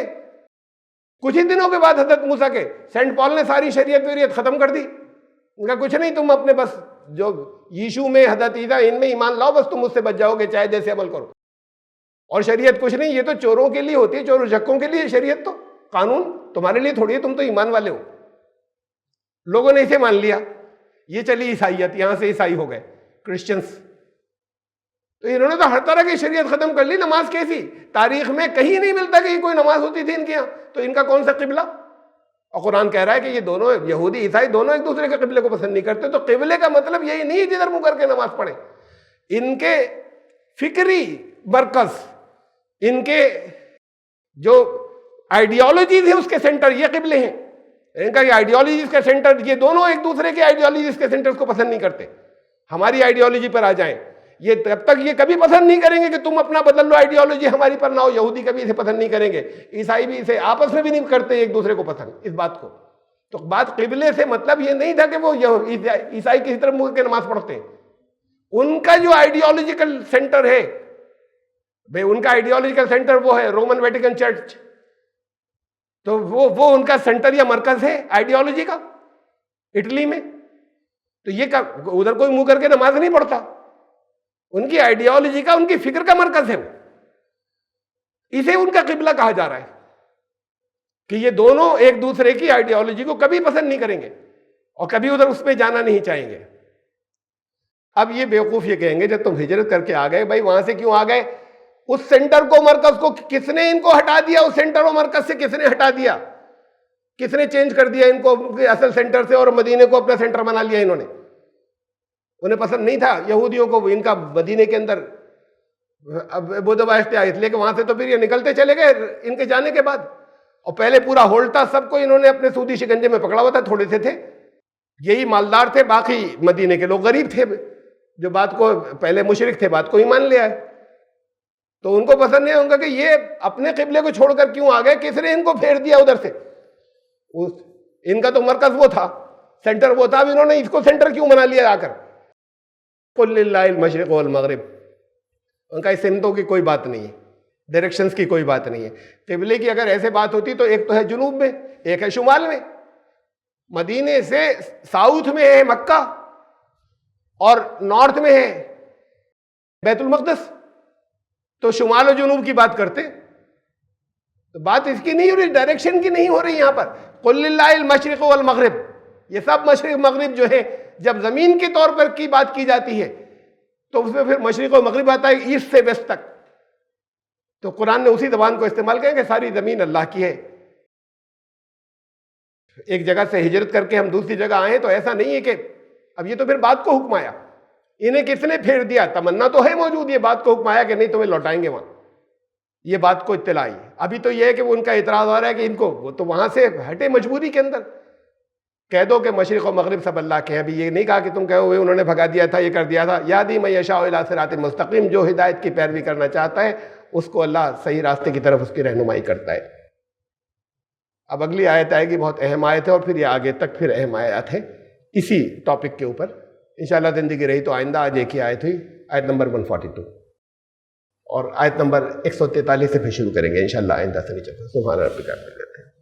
کچھ ہی دنوں کے بعد حضرت موسیٰ کے سینٹ پال نے ساری شریعت ویریت ختم کر دی، ان کا کچھ نہیں، تم اپنے بس جو ییشو میں، حضرت عیسیٰ ان میں ایمان لاؤ، بس تم اس سے بچ جاؤ گے، چاہے جیسے عمل کرو۔ اور شریعت کچھ نہیں، یہ تو چوروں کے لیے ہوتی ہے، چور چکوں کے لیے شریعت، تو قانون تمہارے لیے تھوڑی ہے، تم تو ایمان والے ہو۔ لوگوں نے اسے مان لیا، یہ چلی عیسائیت، یہاں سے عیسائی ہو گئے کرسچنس۔ تو انہوں نے تو ہر طرح کی شریعت ختم کر لی، نماز کیسی؟ تاریخ میں کہیں نہیں ملتا کہ یہ کوئی نماز ہوتی تھی ان کے یہاں، تو ان کا کون سا قبلہ؟ اور قرآن کہہ رہا ہے کہ یہ دونوں یہودی عیسائی دونوں ایک دوسرے کے قبلے کو پسند نہیں کرتے، تو قبلے کا مطلب یہی نہیں جدھر منہ کر کے نماز پڑھے۔ ان کے فکری مرکز، ان کے جو آئیڈیالوجیز ہیں اس کے سینٹر یہ قبلے ہیں، ان کا یہ آئیڈیالوجیز کا سینٹر، یہ دونوں ایک دوسرے کے آئیڈیالوجیز کے سینٹرز کو پسند نہیں کرتے۔ ہماری آئیڈیالوجی پر آ جائیں، یہ تب تک یہ کبھی پسند نہیں کریں گے کہ تم اپنا بدل لو، آئیڈیالوجی ہماری پر نہ ہو۔ یہودی کبھی اسے پسند نہیں کریں گے، عیسائی بھی اسے آپس میں بھی نہیں کرتے ایک دوسرے کو پسند اس بات کو۔ تو بات قبلے سے مطلب یہ نہیں تھا کہ وہ عیسائی کسی طرح منہ کے نماز پڑھتے ہیں، ان کا جو آئیڈیالوجیکل سینٹر ہے، بھئی ان کا آئیڈیالوجیکل سینٹر وہ ہے رومن ویٹیکن چرچ، تو وہ ان کا سینٹر یا مرکز ہے آئیڈیالوجی کا اٹلی میں۔ تو یہ ادھر کوئی منہ کر کے نماز نہیں پڑھتا، ان کی آئیڈیالوجی کا، ان کی فکر کا مرکز ہے وہ، اسے ان کا قبلہ کہا جا رہا ہے کہ یہ دونوں ایک دوسرے کی آئیڈیالوجی کو کبھی پسند نہیں کریں گے اور کبھی ادھر اس میں جانا نہیں چاہیں گے۔ اب یہ بیوقوف یہ کہیں گے جب تم ہجرت کر کے آ گئے، بھائی وہاں سے کیوں آ گئے؟ اس سینٹر کو، مرکز کو کس نے ان کو ہٹا دیا؟ اس سینٹر و مرکز سے کس نے ہٹا دیا؟ کس نے چینج کر دیا ان کو اصل سینٹر سے، اور مدینے کو اپنا سینٹر بنا لیا انہوں نے؟ انہیں پسند نہیں تھا یہودیوں کو ان کا مدینے کے اندر بدھ واسطے آئے، اس لیے کہ وہاں سے تو پھر یہ نکلتے چلے گئے ان کے جانے کے بعد، اور پہلے پورا ہولڈ تھا، سب کو انہوں نے اپنے سودی شکنجے میں پکڑا ہوا تھا، تھوڑے سے تھے یہی مالدار تھے، باقی مدینے کے لوگ غریب تھے جو بات کو پہلے مشرک تھے، بات کو ہی مان لیا ہے۔ تو ان کو پسند نہیں ہوگا کہ یہ اپنے قبلے کو چھوڑ کر کیوں آ گئے، کس نے ان کو پھیر دیا ادھر سے؟ ان کا تو مرکز وہ تھا، سینٹر وہ تھا، اب انہوں نے اس کو سینٹر کیوں بنا لیا آ کر؟ قل للہ المشرق والمغرب، ان کا اس سمتوں کی کوئی بات نہیں ہے، ڈائریکشنز کی کوئی بات نہیں ہے۔ قبلے کی اگر ایسے بات ہوتی تو ایک تو ہے جنوب میں، ایک ہے شمال میں۔ مدینے سے ساؤتھ میں ہے مکہ اور نارتھ میں ہے بیت المقدس، تو شمال و جنوب کی بات کرتے، تو بات اس کی نہیں ہو رہی، ڈائریکشن کی نہیں ہو رہی یہاں پر۔ قل للہ المشرق والمغرب، یہ سب مشرق مغرب جو ہے، جب زمین کے طور پر کی بات کی جاتی ہے تو اس میں پھر مشرق و مغرب آتا ہے، ایسٹ سے ویسٹ تک۔ تو قرآن نے اسی زبان کو استعمال کیا کہ ساری زمین اللہ کی ہے۔ ایک جگہ سے ہجرت کر کے ہم دوسری جگہ آئے تو ایسا نہیں ہے کہ اب یہ تو پھر بات کو حکم آیا، انہیں کس نے پھیر دیا؟ تمنا تو ہے موجود، یہ بات کو حکم آیا کہ نہیں تمہیں لوٹائیں گے وہاں، یہ بات کو اطلاع آئی۔ ابھی تو یہ ہے کہ وہ ان کا اعتراض ہو رہا ہے کہ ان کو وہ تو وہاں سے ہٹے مجبوری کے اندر، کہہ دو کہ مشرق و مغرب سب اللہ کے ہیں۔ ابھی یہ نہیں کہا کہ تم کہو ہوئے انہوں نے بھگا دیا تھا، یہ کر دیا تھا۔ یہدی من یشاء الی صراط مستقیم، جو ہدایت کی پیروی کرنا چاہتا ہے اس کو اللہ صحیح راستے کی طرف اس کی رہنمائی کرتا ہے۔ اب اگلی آیت آئے گی، بہت اہم آیت ہے، اور پھر یہ آگے تک پھر اہم آیات ہیں اسی ٹاپک کے اوپر انشاءاللہ۔ زندگی رہی تو آئندہ آج ایک ہی آیت ہوئی، آیت نمبر 142، اور آیت نمبر 143 سے پھر شروع کریں گے انشاءاللہ، آئندہ سے نہیں چلتا۔ سبحان ربک رب العزت